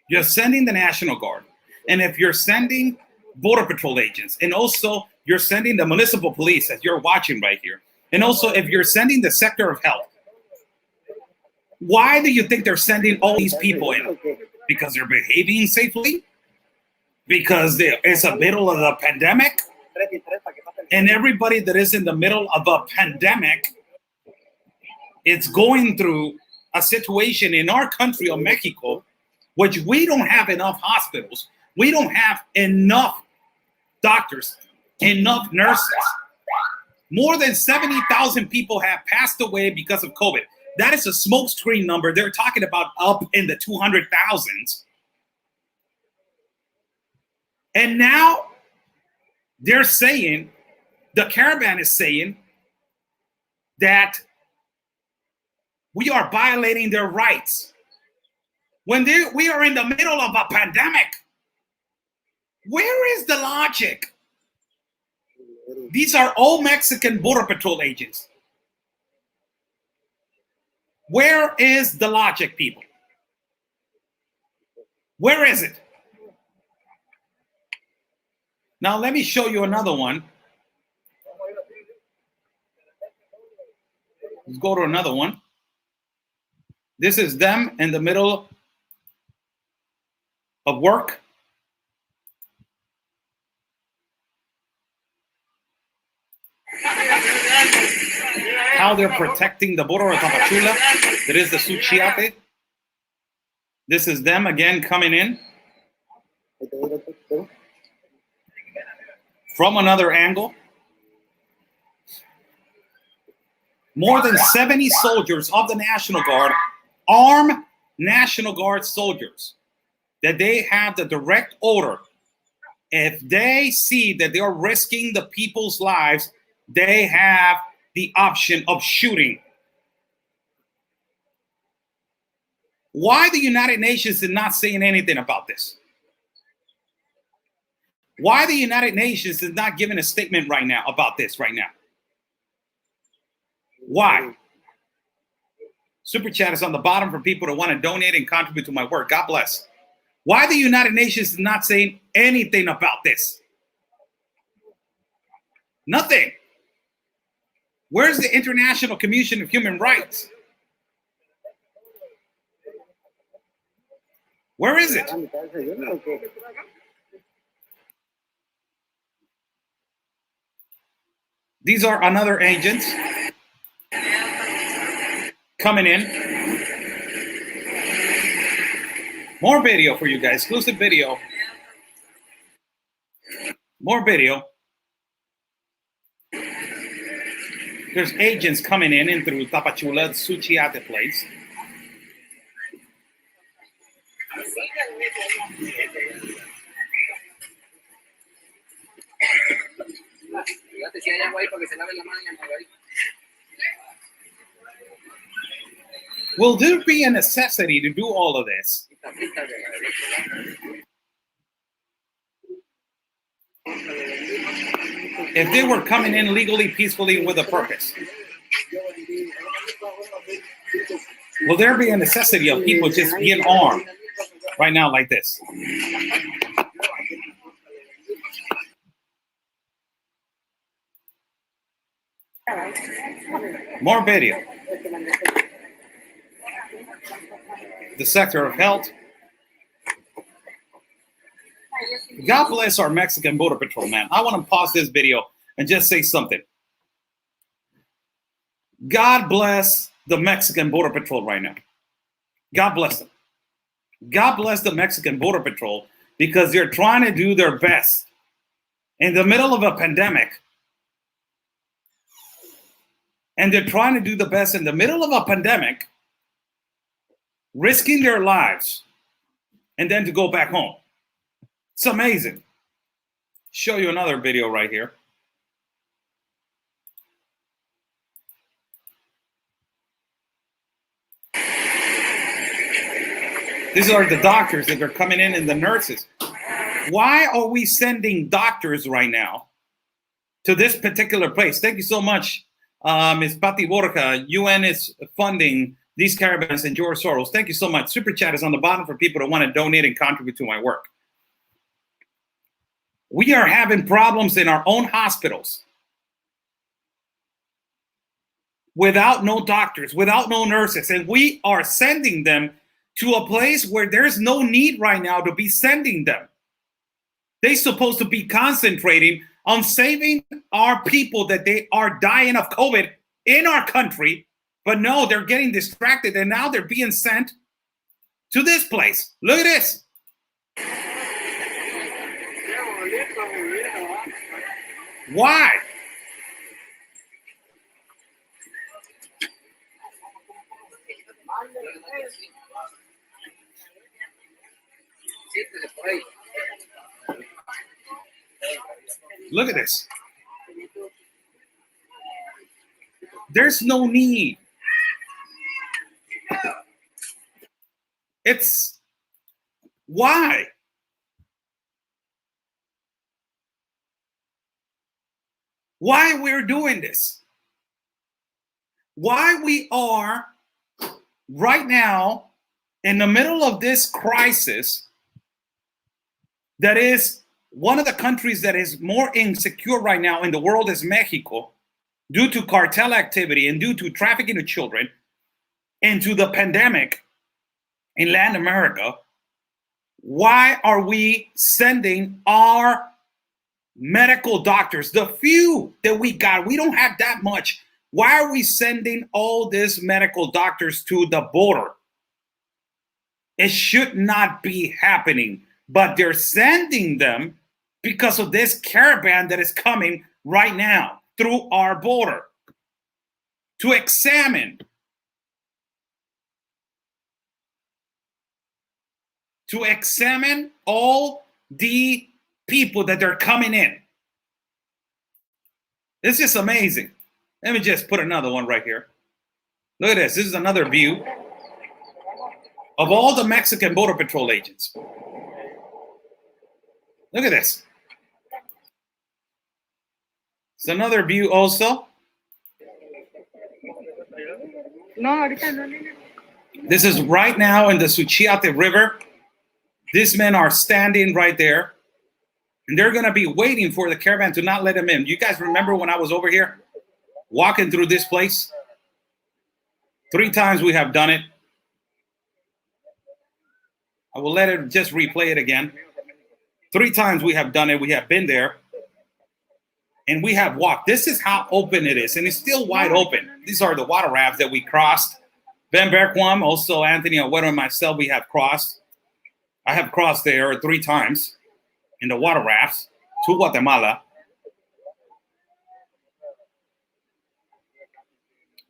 the National Guard, and if you're sending Border Patrol agents, and also you're sending the municipal police, as you're watching right here, and also if you're sending the sector of health, why do you think they're sending all these people in? Because they're behaving safely? Because it's the middle of the pandemic? And everybody that is in the middle of a pandemic, it's going through a situation in our country of Mexico, which we don't have enough hospitals. We don't have enough doctors, enough nurses. More than 70,000 people have passed away because of COVID. That is a smoke screen number. They're talking about up in the 200,000s. And now they're saying, the Caravan is saying that we are violating their rights. When we are in the middle of a pandemic, where is the logic? These are all Mexican Border Patrol agents. Where is the logic, people? Where is it? Now, let me show you another one. Let's go to another one. This is them in the middle of work. How they're protecting the border of Tapachula. That is the Suchiate. This is them again coming in from another angle. More than 70 soldiers of the National Guard, armed National Guard soldiers, that they have the direct order. If they see that they are risking the people's lives, they have the option of shooting. Why the United Nations is not saying anything about this? Why the United Nations is not giving a statement right now about this right now? Why? Super chat is on the bottom for people that want to donate and contribute to my work. God bless. Why the United Nations is not saying anything about this? Nothing. Where's the International Commission of Human Rights? Where is it? These are another agents coming in. More video for you guys, exclusive video. More video. There's agents coming in through Tapachula, Suchiate place. Will there be a necessity to do all of this? If they were coming in legally, peacefully, with a purpose? Will there be a necessity of people just being armed right now like this? More video. The sector of health. God bless our Mexican Border Patrol, man. I want to pause this video and just say something. God bless the Mexican Border Patrol right now. God bless them. God bless the Mexican Border Patrol because they're trying to do their best in the middle of a pandemic. And they're trying to do the best in the middle of a pandemic, risking their lives, and then to go back home. It's amazing. Show you another video right here. These are the doctors that are coming in and the nurses. Why are we sending doctors right now to this particular place? Thank you so much, Ms. Patti Borja. UN is funding these caravans and George Soros. Thank you so much. Super chat is on the bottom for people that want to donate and contribute to my work. We are having problems in our own hospitals without no doctors, without no nurses, and we are sending them to a place where there's no need right now to be sending them. They're supposed to be concentrating on saving our people that they are dying of COVID in our country, but no, they're getting distracted, and now they're being sent to this place. Look at this. Why? Look at this. There's no need. It's why? Why we're doing this? Why we are right now in the middle of this crisis that is one of the countries that is more insecure right now in the world is Mexico, due to cartel activity and due to trafficking of children, and to the pandemic in Latin America. Why are we sending our medical doctors, the few that we got? We don't have that much. Why are we sending all these medical doctors to the border? It should not be happening, but they're sending them because of this caravan that is coming right now through our border to examine all the people that they're coming in. It's just amazing. Let me just put another one right here. Look at this. This is another view of all the Mexican Border Patrol agents. Look at this. It's another view also. This is right now in the Suchiate River. These men are standing right there, and they're going to be waiting for the caravan to not let them in. You guys remember when I was over here walking through this place? 3 times we have done it. I will let it just replay it again. 3 times we have done it. We have been there, and we have walked. This is how open it is, and it's still wide open. These are the water rafts that we crossed. Ben Berquam, also Anthony Agüero, and myself, we have crossed. I have crossed there 3 times in the water rafts to Guatemala.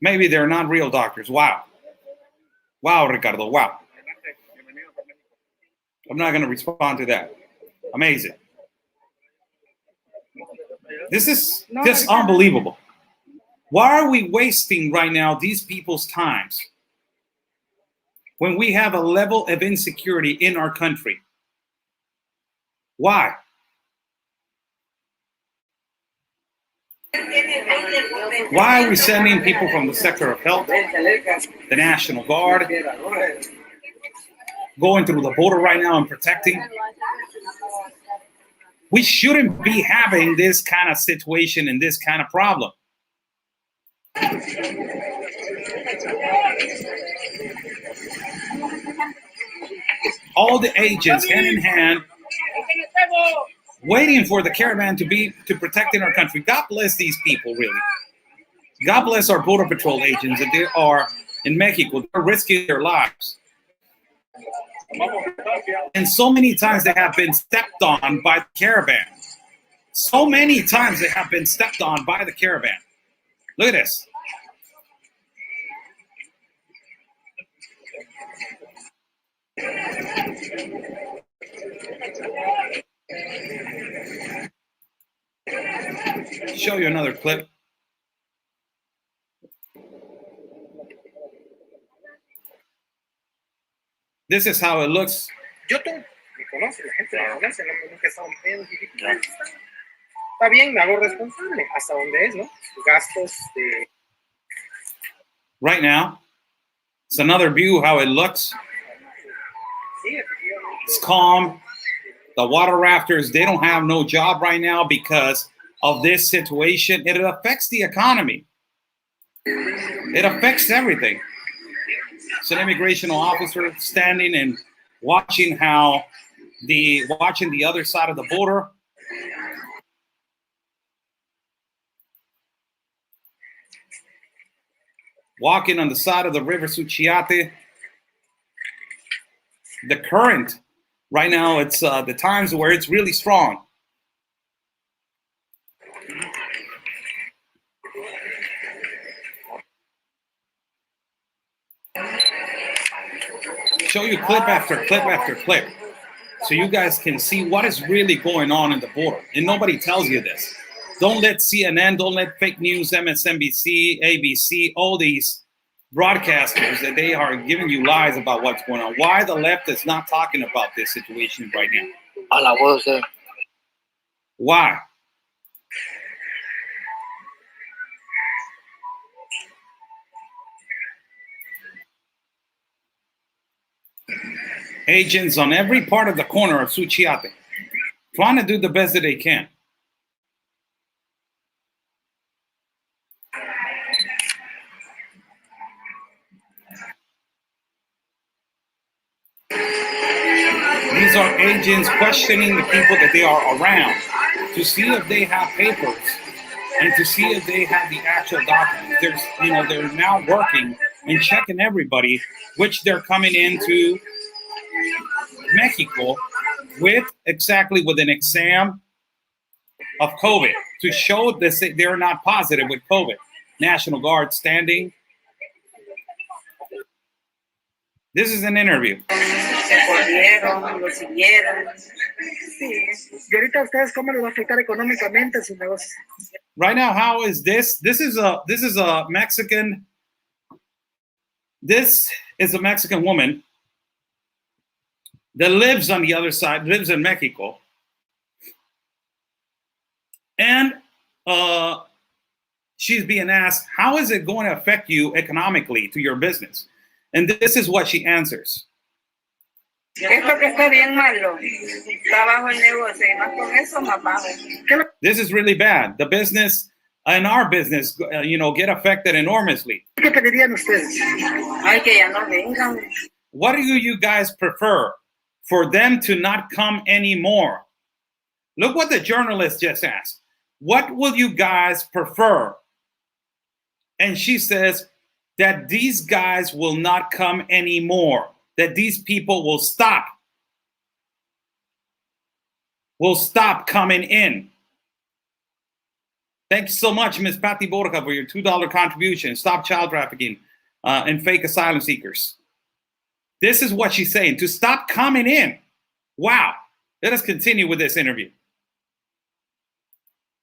Maybe they're not real doctors. Wow. Wow, Ricardo. Wow. I'm not going to respond to that. Amazing. This is just unbelievable. Why are we wasting right now these people's times when we have a level of insecurity in our country? Why? Why are we sending people from the sector of health, the National Guard, going through the border right now and protecting? We shouldn't be having this kind of situation and this kind of problem. All the agents hand in hand, waiting for the caravan to protect in our country. God bless these people, really. God bless our Border Patrol agents that they are in Mexico. They're risking their lives. And so many times they have been stepped on by the caravan. So many times they have been stepped on by the caravan. Look at this. Show you another clip. This is how it looks. Está bien, me hago responsable hasta donde es, ¿no? Gastos de... Right now, it's another view how it looks. It's calm. The water rafters, they don't have no job right now because of this situation. It affects the economy. It affects everything. It's an immigration officer standing and watching the other side of the border. Walking on the side of the river Suchiate. The current right now, it's the times where it's really strong. show you clip after clip after clip, so you guys can see what is really going on in the border. And nobody tells you this. Don't let CNN, don't let fake news, MSNBC, ABC, all these broadcasters that they are giving you lies about what's going on. Why the left is not talking about this situation right now? Why? Agents on every part of the corner of Suchiate, trying to do the best that they can. These are agents questioning the people that they are around to see if they have papers and to see if they have the actual documents. They're now working and checking everybody, which they're coming into Mexico with an exam of COVID to show that they're not positive with COVID. National Guard standing. This is an interview. Right now, how is this? This is a Mexican. This is a Mexican woman that lives on the other side, lives in Mexico, and she's being asked, "How is it going to affect you economically to your business?" And this is what she answers. This is really bad. The business and our business, get affected enormously. What do you guys prefer? For them to not come anymore? Look what the journalist just asked. What will you guys prefer? And she says that these guys will not come anymore. That these people will stop coming in. Thank you so much, Ms. Patty Borja, for your $2 contribution. Stop child trafficking and fake asylum seekers. This is what she's saying, to stop coming in. Wow. Let us continue with this interview.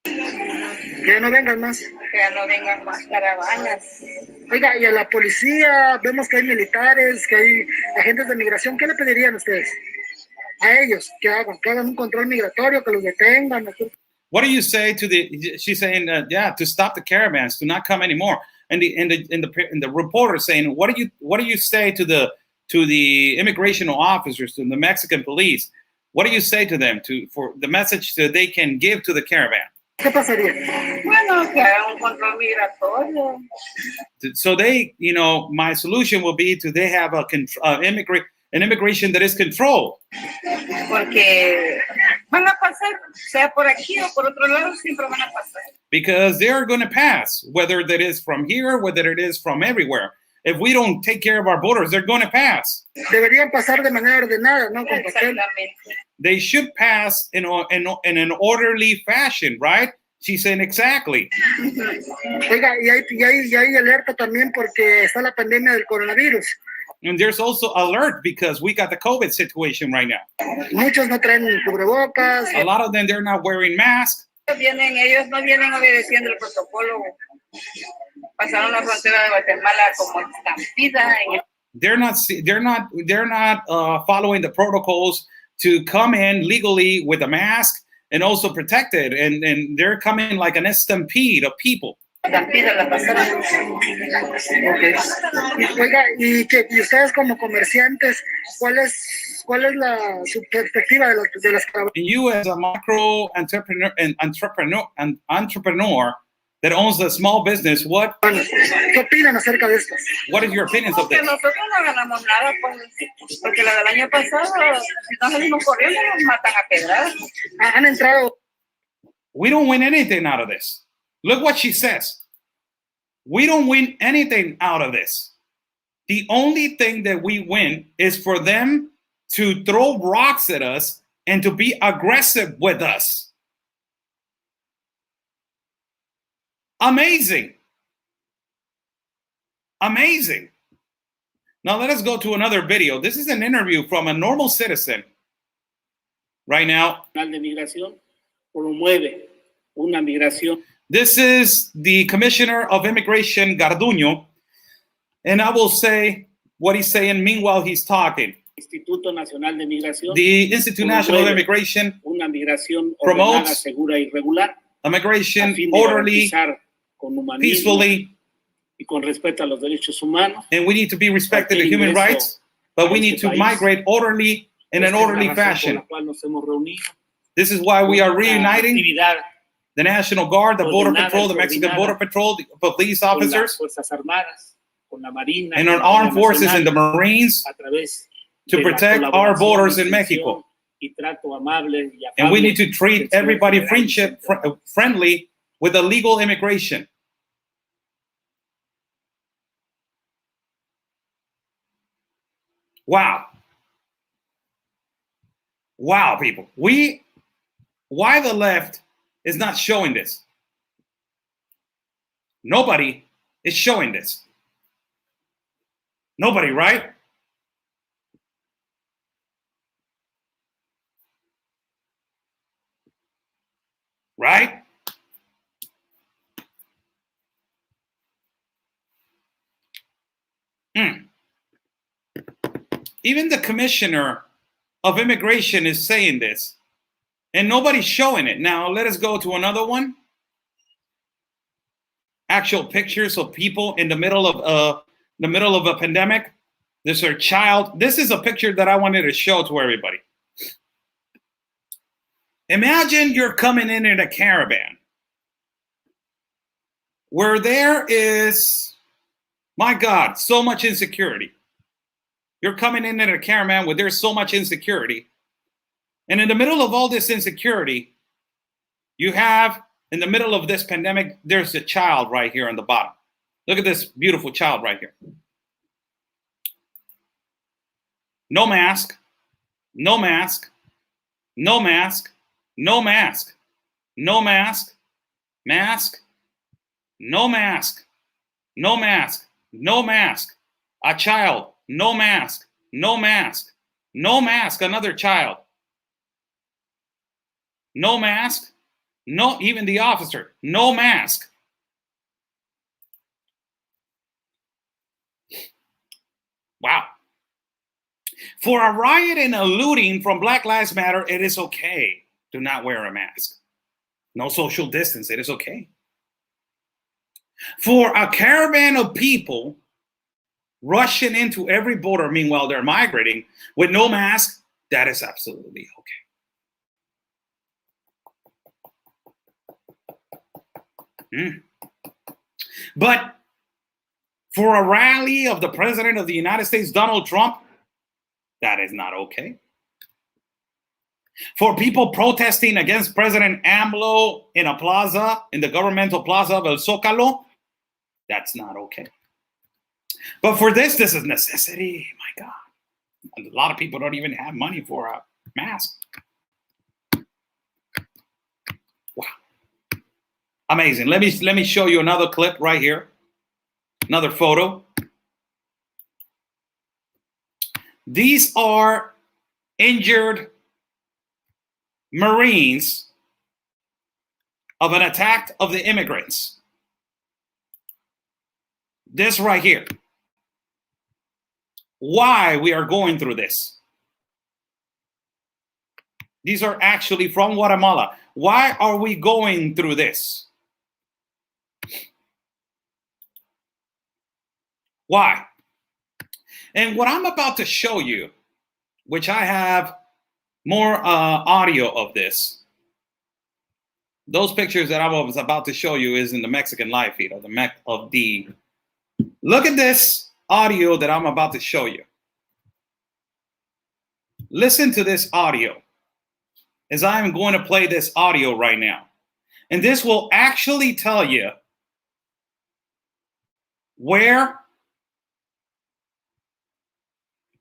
Que no vengan más. Que no vengan más caravanas. Oiga, y a la policía, vemos que hay militares, que hay agentes de migración. ¿Qué le pedirían ustedes? A ellos, que hagan un control migratorio, que los detengan. What do you say to she's saying, to stop the caravans, to not come anymore. And the reporter saying, what do you say to the immigration officers, to the Mexican police? What do you say to them for the message that they can give to the caravan? ¿Qué pasaría? Bueno, que haga un control migratorio. So my solution will be they have an immigration that is controlled. Porque van a pasar, sea por aquí o por otro lado, siempre van a pasar. Because they're going to pass, whether that is from here, whether it is from everywhere. If we don't take care of our borders, they're going to pass. Deberían pasar de manera ordenada, ¿no? They should pass in an orderly fashion, right? She's saying exactly. Oiga, y hay alerta también porque está la pandemia del coronavirus. And there's also alert because we got the COVID situation right now. Muchos no traen cubrebocas. A lot of them, they're not wearing masks. Ellos no vienen obedeciendo el protocolo. Pasaron la frontera de Guatemala como estampida. They're not following the protocols to come in legally with a mask and also protected, and they're coming like an stampede of people. Okay. Oiga, y ustedes como comerciantes, ¿cuál es su perspectiva de las caravanas? And you as a micro entrepreneur that owns a small business, what? ¿Qué opinan acerca de estas? What is your opinions of this? Nosotros no ganamos nada, porque la del año pasado, si no salimos corriendo, nos matan a pedradas. Han entrado. We don't win anything out of this. Look what she says. We don't win anything out of this. The only thing that we win is for them to throw rocks at us and to be aggressive with us. Amazing. Amazing. Now let us go to another video. This is an interview from a normal citizen right now. De Migración promueve una migración. This is the Commissioner of Immigration, Garduño, and I will say what he's saying meanwhile he's talking. Instituto Nacional de Migración. The Institute National of Immigration una migración ordenada, promotes segura y regular, a migration a fin de orderly, garantizar con humanismo peacefully, y con respeto a los derechos humanos. and we need to be respected in human rights, but we need to migrate orderly in an orderly fashion. This is why we are reuniting the National Guard, the Border Patrol, the Mexican Border Patrol, the police officers, and our armed forces and the Marines to protect our borders in Mexico. And we need to treat everybody friendly with a legal immigration. Wow. Wow, people. Why the left is not showing this? Nobody is showing this. Nobody, right? Right? Even the Commissioner of Immigration is saying this, and nobody's showing it. Now, let us go to another one. Actual pictures of people in the middle of a pandemic. This is a child. This is a picture that I wanted to show to everybody. Imagine you're coming in a caravan where there is, my God, so much insecurity. You're coming in a caravan where there's so much insecurity. And in the middle of all this insecurity, you have, in the middle of this pandemic, there's a child right here on the bottom. Look at this beautiful child right here. No mask, no mask, no mask, no mask, no mask, mask, no mask, no mask, no mask, a child, no mask, no mask, no mask, another child, no mask, no, even the officer, no mask. Wow. For a riot and a looting from Black Lives Matter, it is okay to not wear a mask. No social distance, it is okay. For a caravan of people rushing into every border, meanwhile they're migrating with no mask, that is absolutely okay. But for a rally of the President of the United States, Donald Trump, that is not okay. For people protesting against President AMLO in a plaza, in the governmental plaza of El Zócalo, that's not okay. But for this is necessity. My God. A lot of people don't even have money for a mask. Wow. Amazing. Let me show you another clip right here. Another photo. These are injured Marines of an attack of the immigrants. This right here. Why we are going through this. These are actually from Guatemala. Why are we going through this? Why? And what I'm about to show you, which I have more audio of this. Those pictures that I was about to show you is in the Mexican live feed of the Look at this audio that I'm about to show you. Listen to this audio as I am going to play this audio right now. And this will actually tell you where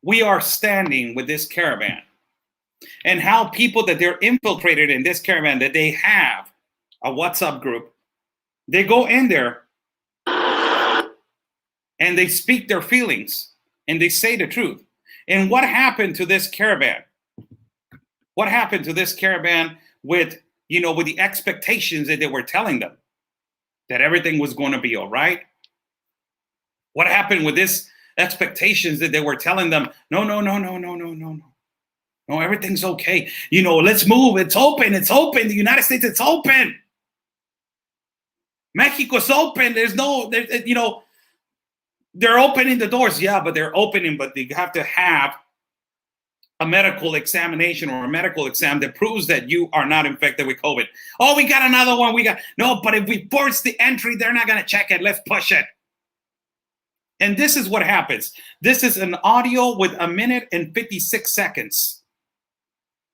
we are standing with this caravan and how people that they're infiltrated in this caravan, that they have a WhatsApp group, they go in there and they speak their feelings and they say the truth. And what happened to this caravan? What happened to this caravan with, with the expectations that they were telling them that everything was going to be all right? What happened with this expectations that they were telling them, no, everything's okay. Let's move. It's open. The United States, it's open. Mexico's open. They're opening the doors. Yeah, but they're opening, but they have to have a medical examination or a medical exam that proves that you are not infected with COVID. Oh, we got another one. No, but if we force the entry, they're not going to check it. Let's push it. And this is what happens. This is an audio with 1 minute and 56 seconds.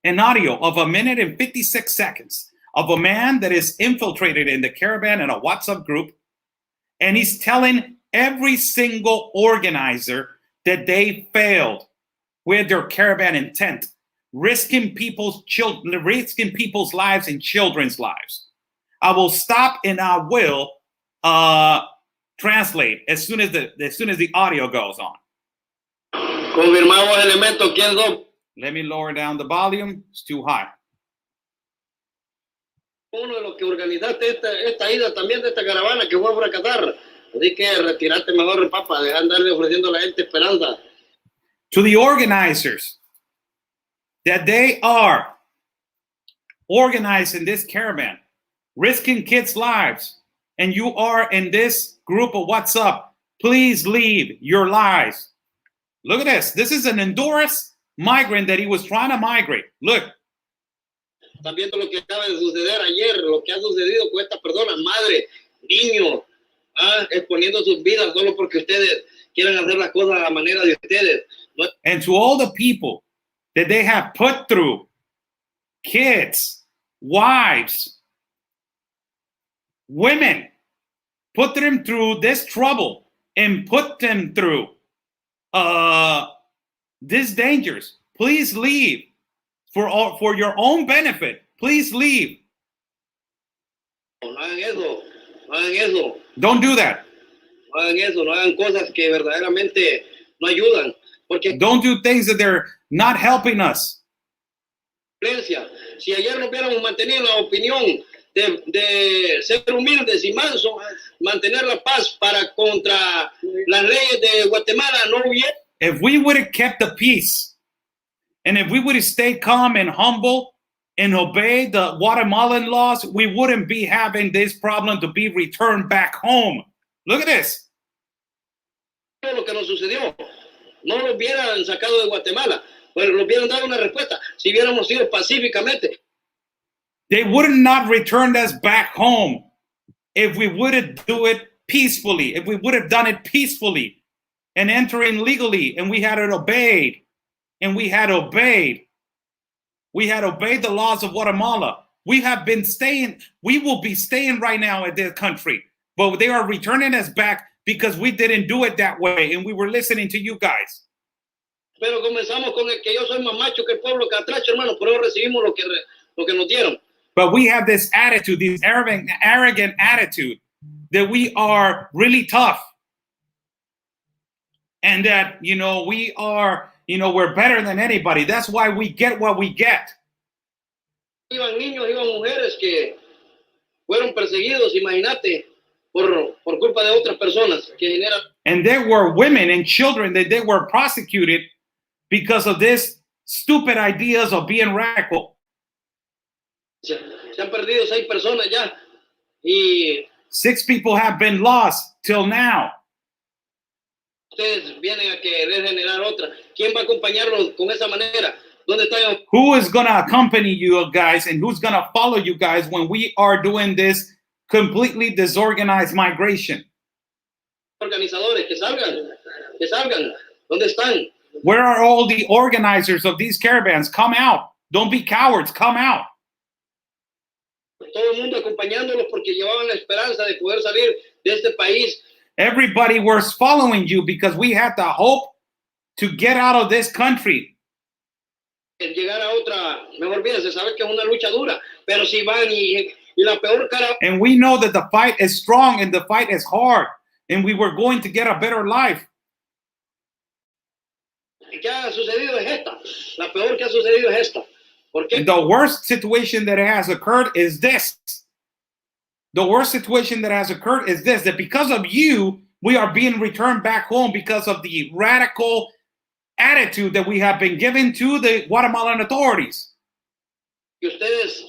An audio of 1 minute and 56 seconds of a man that is infiltrated in the caravan in a WhatsApp group. And he's telling every single organizer that they failed with their caravan intent, risking people's lives and children's lives. I will stop and I will translate as soon as the audio goes on. Confirmamos elementos, ¿quién son? Let me lower down the volume. It's too high. Uno de los que organizaste esta ida también de esta caravana que fue a fracasar. Así que retirate mejor, papá, deja andarle ofreciendo a la gente esperanza. To the organizers, that they are organizing this caravan, risking kids' lives, and you are in this group of WhatsApp, please leave your lives. Look at this. This is an Honduras migrant that he was trying to migrate. Look. Están viendo lo que acaba de suceder ayer, lo que ha sucedido con esta persona, madre, niño, exponiendo sus vidas solo porque ustedes quieren hacer las cosas a la manera de ustedes. And to all the people that they have put through, kids, wives, women, put them through this trouble and put them through these dangers. Please leave for your own benefit. Please leave. No hagan eso, no hagan eso. Don't do that. No hagan eso, no hagan cosas que verdaderamente no ayudan. Porque don't do things that they're not helping us. Si ayer nos hubiéramos mantenido la opinión de ser humildes y mansos, mantener la paz para contra las leyes de Guatemala, no hubiera. If we would have kept the peace, and if we would have stayed calm and humble and obeyed the Guatemalan laws, we wouldn't be having this problem to be returned back home. Look at this. Lo que nos sucedió. No lo hubieran sacado de Guatemala, pues lo hubieran dado una respuesta si hubiéramos ido pacíficamente. They would not returned us back home if we would have do it peacefully, if we would have done it peacefully and entering legally, and we had it obeyed, and we had obeyed the laws of Guatemala. We will be staying right now in this country, but they are returning us back because we didn't do it that way, and we were listening to you guys. Pero comenzamos con el que yo soy más macho que el pueblo catracho, hermano, pero recibimos lo que nos dieron. But we have this attitude, this arrogant attitude, that we are really tough, and that we are, we're better than anybody. That's why we get what we get. Iban niños, iban mujeres que fueron perseguidos, imagínate. Por culpa de otras personas que generan. And there were women and children that they were prosecuted because of this stupid ideas of being radical. Se han perdido 6 personas ya. Y 6 people have been lost till now. Ustedes vienen a querer generar otra. ¿Quién va a acompañarlos con esa manera? ¿Dónde está? Who is going to accompany you guys and who's going to follow you guys when we are doing this completely disorganized migration? Organizadores, que salgan. ¿Dónde están? Where are all the organizers of these caravans? Come out. Don't be cowards. Come out. Todo el mundo acompañándolos porque llevaban la esperanza de poder salir de este país. Everybody was following you because we had the hope to get out of this country. Llegar a otra mejor vida, se sabe que es una lucha dura, pero si van y la peor cara. And we know that the fight is strong and the fight is hard, and we were going to get a better life. que ha sucedido es esta. La peor que ha sucedido es esta. ¿Por qué? And the worst situation that has occurred is this. The worst situation that has occurred is this, that because of you, we are being returned back home because of the radical attitude that we have been given to the Guatemalan authorities. Que ustedes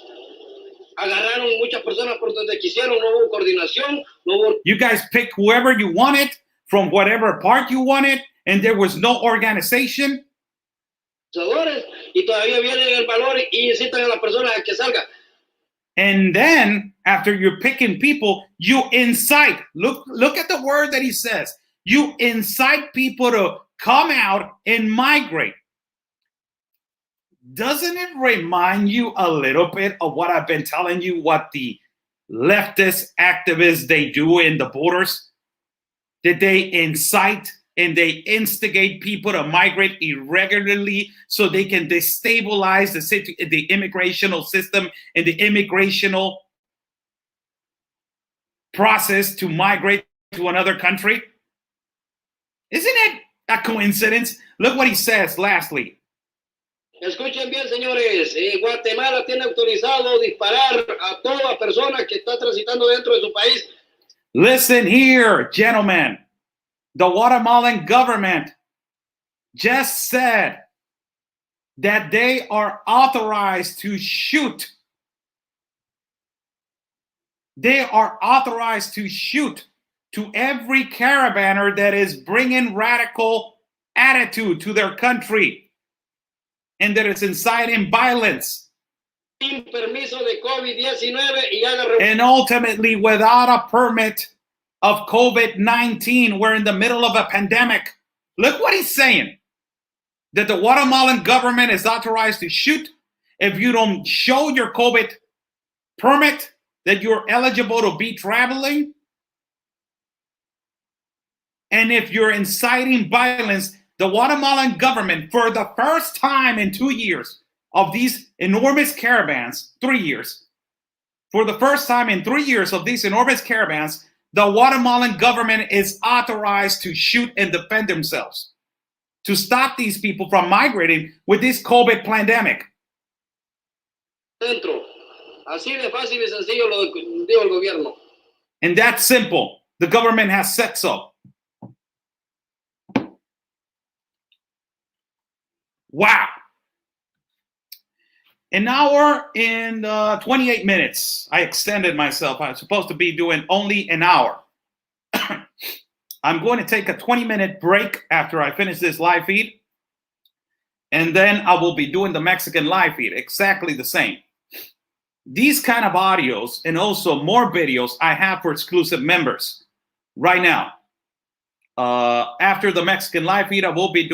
agarraron muchas personas por donde quisieron, no hubo coordinación, no hubo... You guys picked whoever you wanted from whatever part you wanted, and there was no organization. Y todavía vienen el valor y incitan a las personas a que salgan. And then, after you're picking people, you incite. Look at the word that he says. You incite people to come out and migrate. Doesn't it remind you a little bit of what I've been telling you, what the leftist activists, they do in the borders? That they incite and they instigate people to migrate irregularly so they can destabilize the immigrational system and the immigrational process to migrate to another country? Isn't it a coincidence? Look what he says lastly. Escuchen bien, señores. Guatemala tiene autorizado disparar a toda persona que está transitando dentro de su país. Listen here, gentlemen. The Guatemalan government just said that they are authorized to shoot. They are authorized to shoot to every caravaner that is bringing radical attitude to their country and that is inciting violence. Sin permiso de COVID-19 y haga... And ultimately, without a permit of COVID-19, we're in the middle of a pandemic. Look what he's saying. That the Guatemalan government is authorized to shoot if you don't show your COVID permit, that you're eligible to be traveling. And if you're inciting violence, the Guatemalan government, for the first time in 2 years of these enormous caravans, 3 years, for the first time in 3 years of these enormous caravans, the Guatemalan government is authorized to shoot and defend themselves, to stop these people from migrating with this COVID pandemic. Dentro. Así de fácil y sencillo lo dijo el gobierno. And that's simple. The government has said so. Wow. An hour and 28 minutes. I extended myself. I was supposed to be doing only an hour. I'm going to take a 20-minute break after I finish this live feed. And then I will be doing the Mexican live feed, exactly the same. These kind of audios and also more videos I have for exclusive members right now. After the Mexican live feed, I will be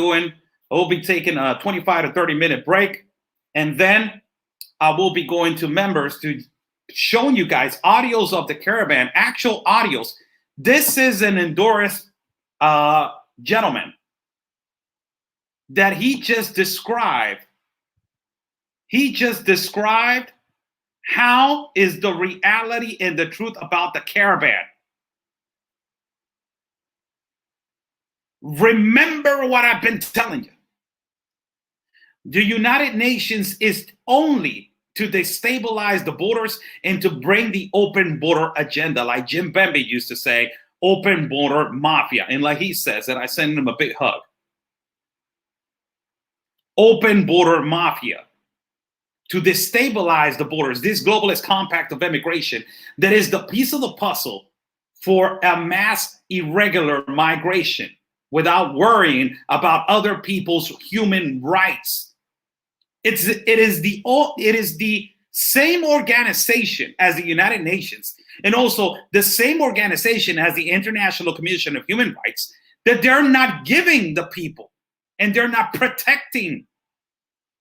taking a 25 to 30-minute break. And then I will be going to members to show you guys audios of the caravan, actual audios. This is an Honduras gentleman that he just described. He just described how is the reality and the truth about the caravan. Remember what I've been telling you. The United Nations is only to destabilize the borders and to bring the open border agenda, like Jim Bembe used to say, open border mafia. And like he says, and I send him a big hug. Open border mafia. To destabilize the borders, this globalist compact of immigration that is the piece of the puzzle for a mass irregular migration without worrying about other people's human rights. It is the same organization as the United Nations and also the same organization as the International Commission of Human Rights that they're not giving the people and they're not protecting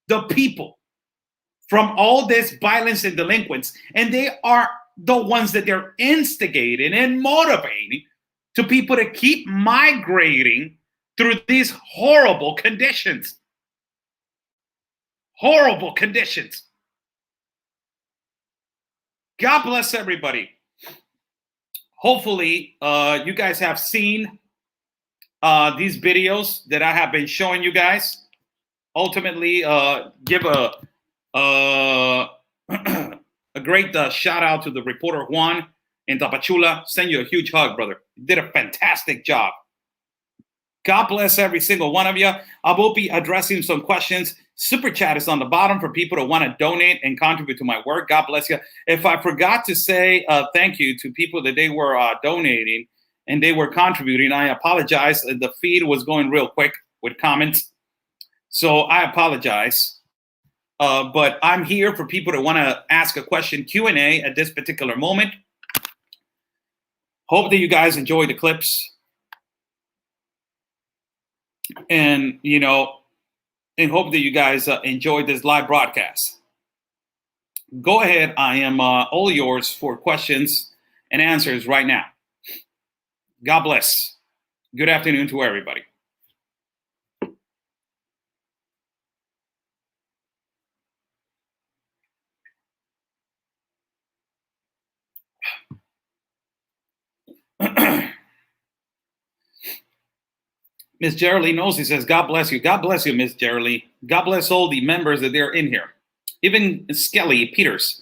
the people from all this violence and delinquents. And they are the ones that they're instigating and motivating to people to keep migrating through these horrible conditions. Horrible conditions. God bless everybody. Hopefully, you guys have seen these videos that I have been showing you guys. Ultimately, give a a great shout out to the reporter Juan in Tapachula. Send you a huge hug, brother. You did a fantastic job. God bless every single one of you. I will be addressing some questions. Super chat is on the bottom for people that want to donate and contribute to my work. God bless you. If I forgot to say thank you to people that they were donating and they were contributing, I apologize. The feed was going real quick with comments. So I apologize. But I'm here for people that want to ask a question, Q&A at this particular moment. Hope that you guys enjoy the clips. And, you know, and hope that you guys enjoyed this live broadcast. Go ahead. I am all yours for questions and answers right now. God bless. Good afternoon to everybody. Miss Geraldine knows. He says, God bless you. God bless you, Miss Geraldine. God bless all the members that they're in here. Even Skelly Peters,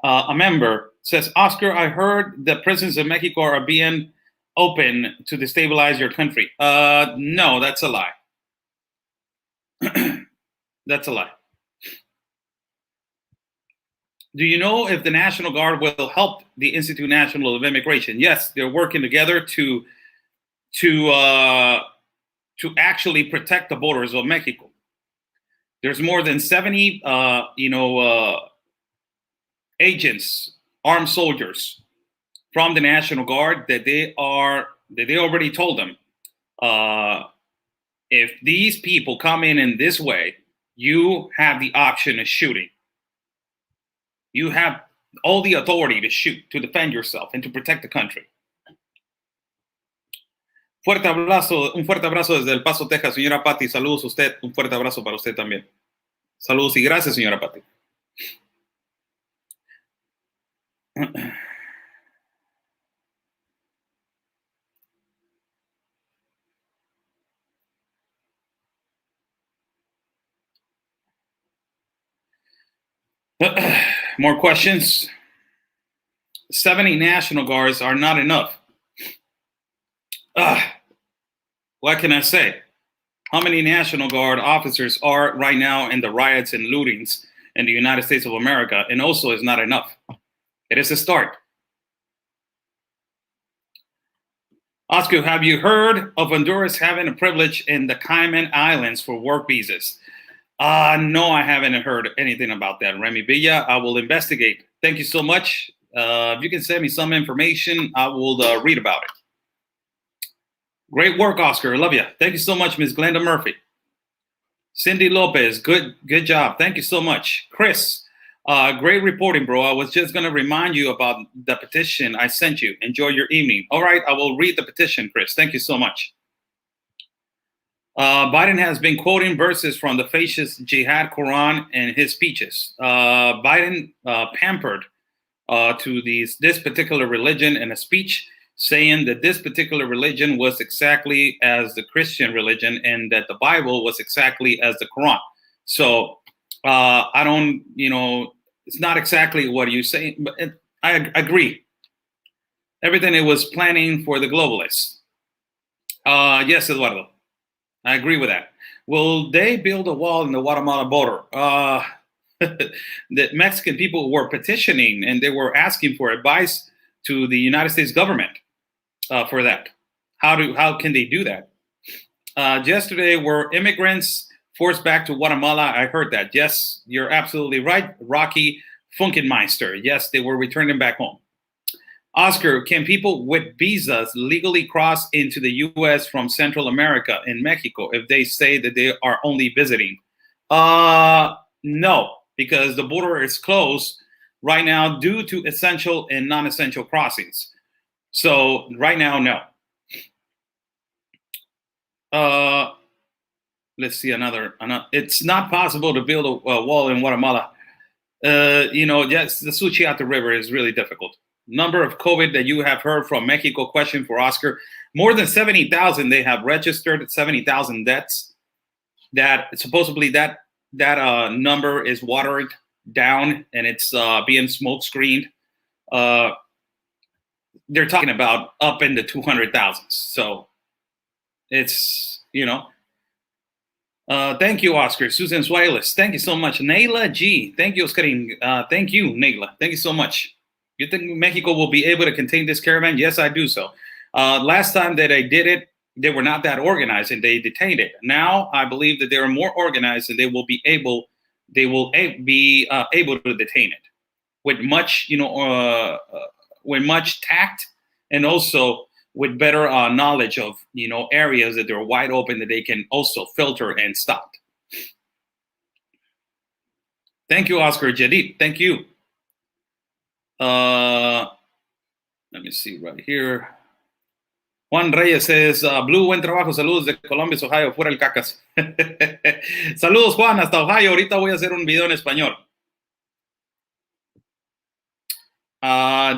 a member, says, Oscar, I heard the prisons of Mexico are being open to destabilize your country. No, that's a lie. That's a lie. Do you know if the National Guard will help the Institute National of Immigration? Yes, they're working together to actually protect the borders of Mexico. There's more than 70, agents, armed soldiers from the National Guard that they already told them, if these people come in this way, you have the option of shooting. You have all the authority to shoot, to defend yourself, and to protect the country. Un fuerte abrazo desde El Paso, Texas. Señora Patti, saludos a usted. Un fuerte abrazo para usted también. Saludos y gracias, señora Patti. More questions. 70 National Guards are not enough. What can I say? How many National Guard officers are right now in the riots and lootings in the United States of America? And also is not enough. It is a start. Oscar, have you heard of Honduras having a privilege in the Cayman Islands for work visas? No, I haven't heard anything about that. Remy Villa, I will investigate. Thank you so much. If you can send me some information, I will read about it. Great work, Oscar. I love you. Thank you so much, Ms. Glenda Murphy. Cindy Lopez, good job. Thank you so much. Chris, great reporting, bro. I was just going to remind you about the petition I sent you. Enjoy your evening. All right, I will read the petition, Chris. Thank you so much. Biden has been quoting verses from the fascist Jihad Quran in his speeches. Biden pampered to this particular religion in a speech, saying that this particular religion was exactly as the Christian religion and that the Bible was exactly as the Quran. So I don't, it's not exactly what you say, but I agree. Everything it was planning for the globalists. Yes, Eduardo, I agree with that. Will they build a wall in the Guatemala border? The Mexican people were petitioning and they were asking for advice to the United States government for that. How can they do that? Yesterday, were immigrants forced back to Guatemala? I heard that. Yes, you're absolutely right. Rocky Funkenmeister. Yes, they were returning back home. Oscar, can people with visas legally cross into the U.S. from Central America and Mexico if they say that they are only visiting? No, because the border is closed right now due to essential and non-essential crossings. So right now, no. Let's see another. It's not possible to build a wall in Guatemala. Yes, the Suchiate River is really difficult. number of COVID that you have heard from Mexico. Question for Oscar. More than 70,000. They have registered 70,000 deaths. That supposedly that number is watered down and it's being smoke screened. They're talking about up in the 200,000. So it's, thank you, Oscar. Susan Suarez, thank you so much. Nayla G, thank you, Oscarin. Thank you, Nayla. Thank you so much. You think Mexico will be able to contain this caravan? Yes, I do so. Last time that I did it, they were not that organized and they detained it. Now I believe that they are more organized and they will be able to detain it with much, with much tact and also with better knowledge of, areas that they're wide open that they can also filter and stop. Thank you, Oscar Jadid. Thank you. Let me see right here. Juan Reyes says, Blue, buen trabajo. Saludos de Columbus, Ohio. Fuera el cacas. Saludos, Juan, hasta Ohio. Ahorita voy a hacer un video en español.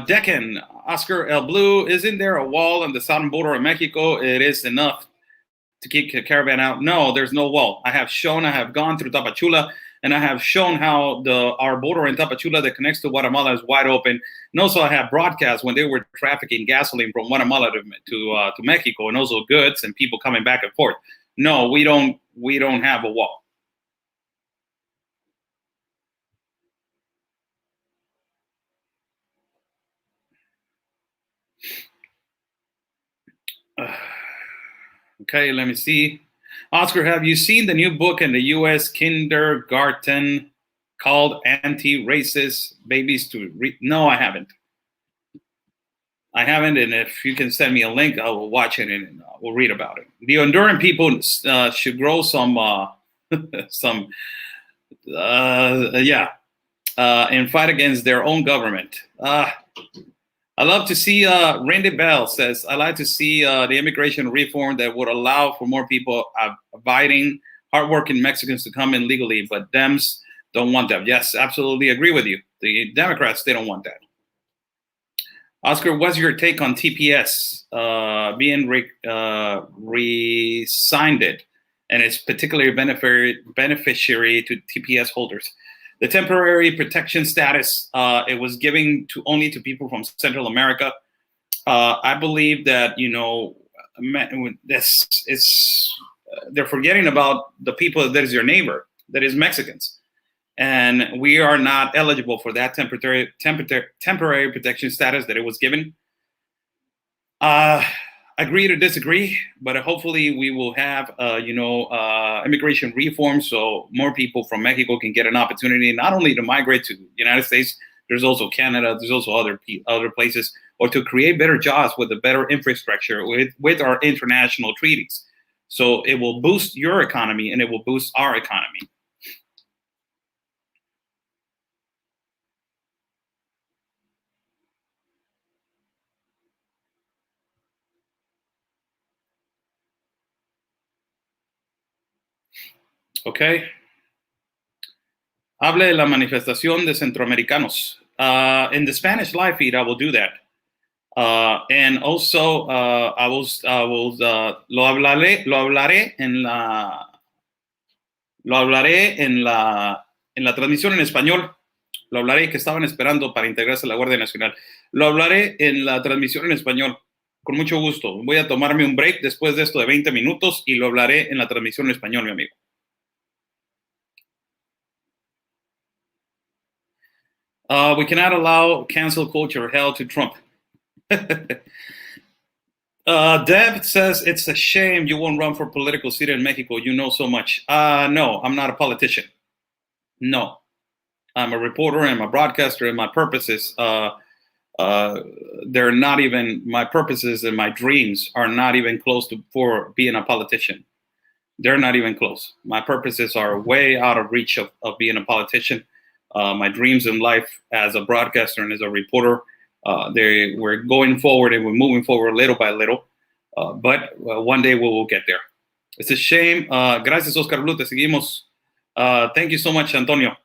Deccan, Oscar El Blue, isn't there a wall on the southern border of Mexico? It is enough to keep the caravan out. No, there's no wall. I have gone through Tapachula, and I have shown how our border in Tapachula that connects to Guatemala is wide open. And also I have broadcast when they were trafficking gasoline from Guatemala to Mexico, and also goods and people coming back and forth. No, we don't have a wall. Okay, let me see. Oscar, have you seen the new book in the U.S. kindergarten called Anti-Racist Babies to Read? No, I haven't. And if you can send me a link, I will watch it and we'll read about it. The Honduran people should grow some, and fight against their own government. I love to see, Randy Bell says, I like to see the immigration reform that would allow for more people abiding, hardworking Mexicans to come in legally, but Dems don't want that. Yes, absolutely agree with you. The Democrats, they don't want that. Oscar, what's your take on TPS being re-signed it, and it's particularly beneficiary to TPS holders? The temporary protection status, it was given only to people from Central America. I believe that, they're forgetting about the people that is your neighbor, that is Mexicans. And we are not eligible for that temporary protection status that it was given. Agree to disagree, but hopefully we will have, immigration reform so more people from Mexico can get an opportunity not only to migrate to the United States, there's also Canada, there's also other places, or to create better jobs with a better infrastructure with our international treaties. So it will boost your economy and it will boost our economy. Okay. Hable de la manifestación de centroamericanos. In the Spanish live feed, I will do that. And also, lo hablaré en la transmisión en español. Lo hablaré, que estaban esperando para integrarse a la Guardia Nacional. Lo hablaré en la transmisión en español. Con mucho gusto. Voy a tomarme un break después de esto de 20 minutos y lo hablaré en la transmisión en español, mi amigo. We cannot allow cancel culture held to Trump. Deb says, it's a shame you won't run for political seat in Mexico. You know so much. No, I'm not a politician. No. I'm a reporter, I'm a broadcaster, and my purposes, they're not even, my purposes and my dreams are not even close for being a politician. They're not even close. My purposes are way out of reach of being a politician. My dreams in life as a broadcaster and as a reporter, we're going forward and we're moving forward little by little. But one day we will get there. It's a shame. Gracias, Oscar Blue. Te seguimos. Thank you so much, Antonio.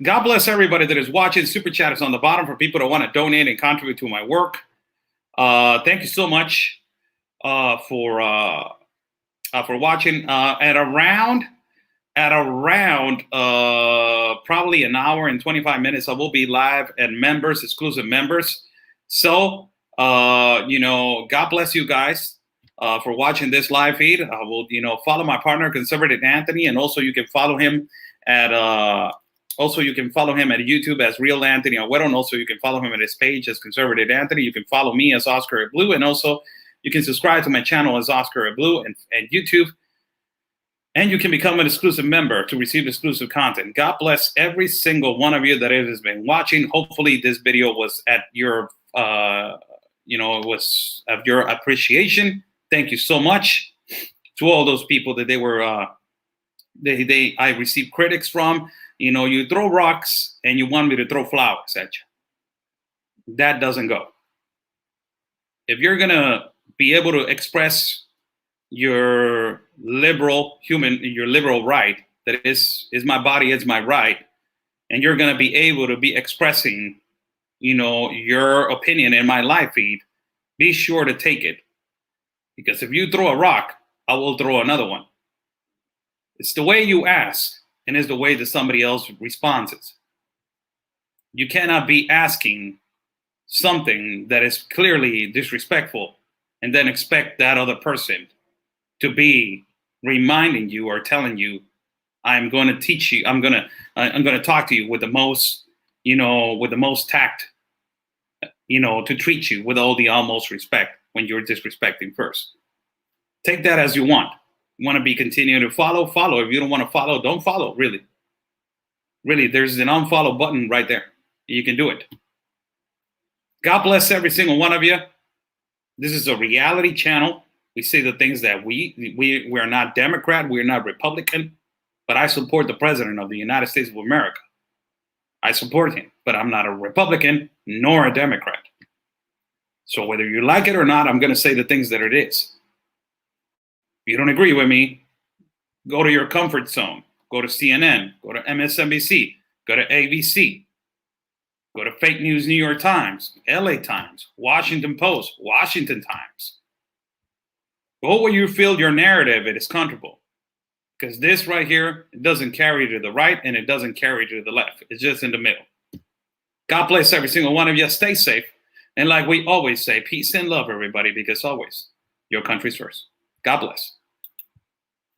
God bless everybody that is watching. Super chat is on the bottom for people that want to donate and contribute to my work. Thank you so much for watching. At around probably an hour and 25 minutes, I will be live and members, exclusive members. So, God bless you guys for watching this live feed. I will, follow my partner, Conservative Anthony, and also you can follow him at YouTube as Real Anthony Agüero, and also you can follow him at his page as Conservative Anthony. You can follow me as Oscar Blue, and also you can subscribe to my channel as Oscar Blue and YouTube. And you can become an exclusive member to receive exclusive content. God bless every single one of you that has been watching. Hopefully this video was at your, was of your appreciation. Thank you so much to all those people that they were, I received critics from. You throw rocks and you want me to throw flowers at you. That doesn't go. If you're going to be able to express your liberal right, that is my body, it's my right, and you're going to be able to be expressing your opinion in my live feed, be sure to take it, because if you throw a rock, I will throw another one. It's the way you ask, and it's the way that somebody else responds. You cannot be asking something that is clearly disrespectful and then expect that other person to be reminding you or telling you, I'm going to teach you, I'm going to talk to you with the most, with the most tact, to treat you with all the utmost respect when you're disrespecting first. Take that as you want. You want to be continuing to follow. If you don't want to follow, don't follow, really. Really, there's an unfollow button right there. You can do it. God bless every single one of you. This is a reality channel. We say the things that we are not Democrat, we're not Republican, but I support the President of the United States of America. I support him, but I'm not a Republican nor a Democrat. So whether you like it or not, I'm going to say the things that it is. If you don't agree with me, go to your comfort zone. Go to CNN, go to MSNBC, go to ABC, go to Fake News New York Times, LA Times, Washington Post, Washington Times. Go where you feel your narrative it is comfortable. Because this right here, it doesn't carry to the right and it doesn't carry to the left. It's just in the middle. God bless every single one of you. Stay safe. And like we always say, peace and love, everybody, because always your country's first. God bless.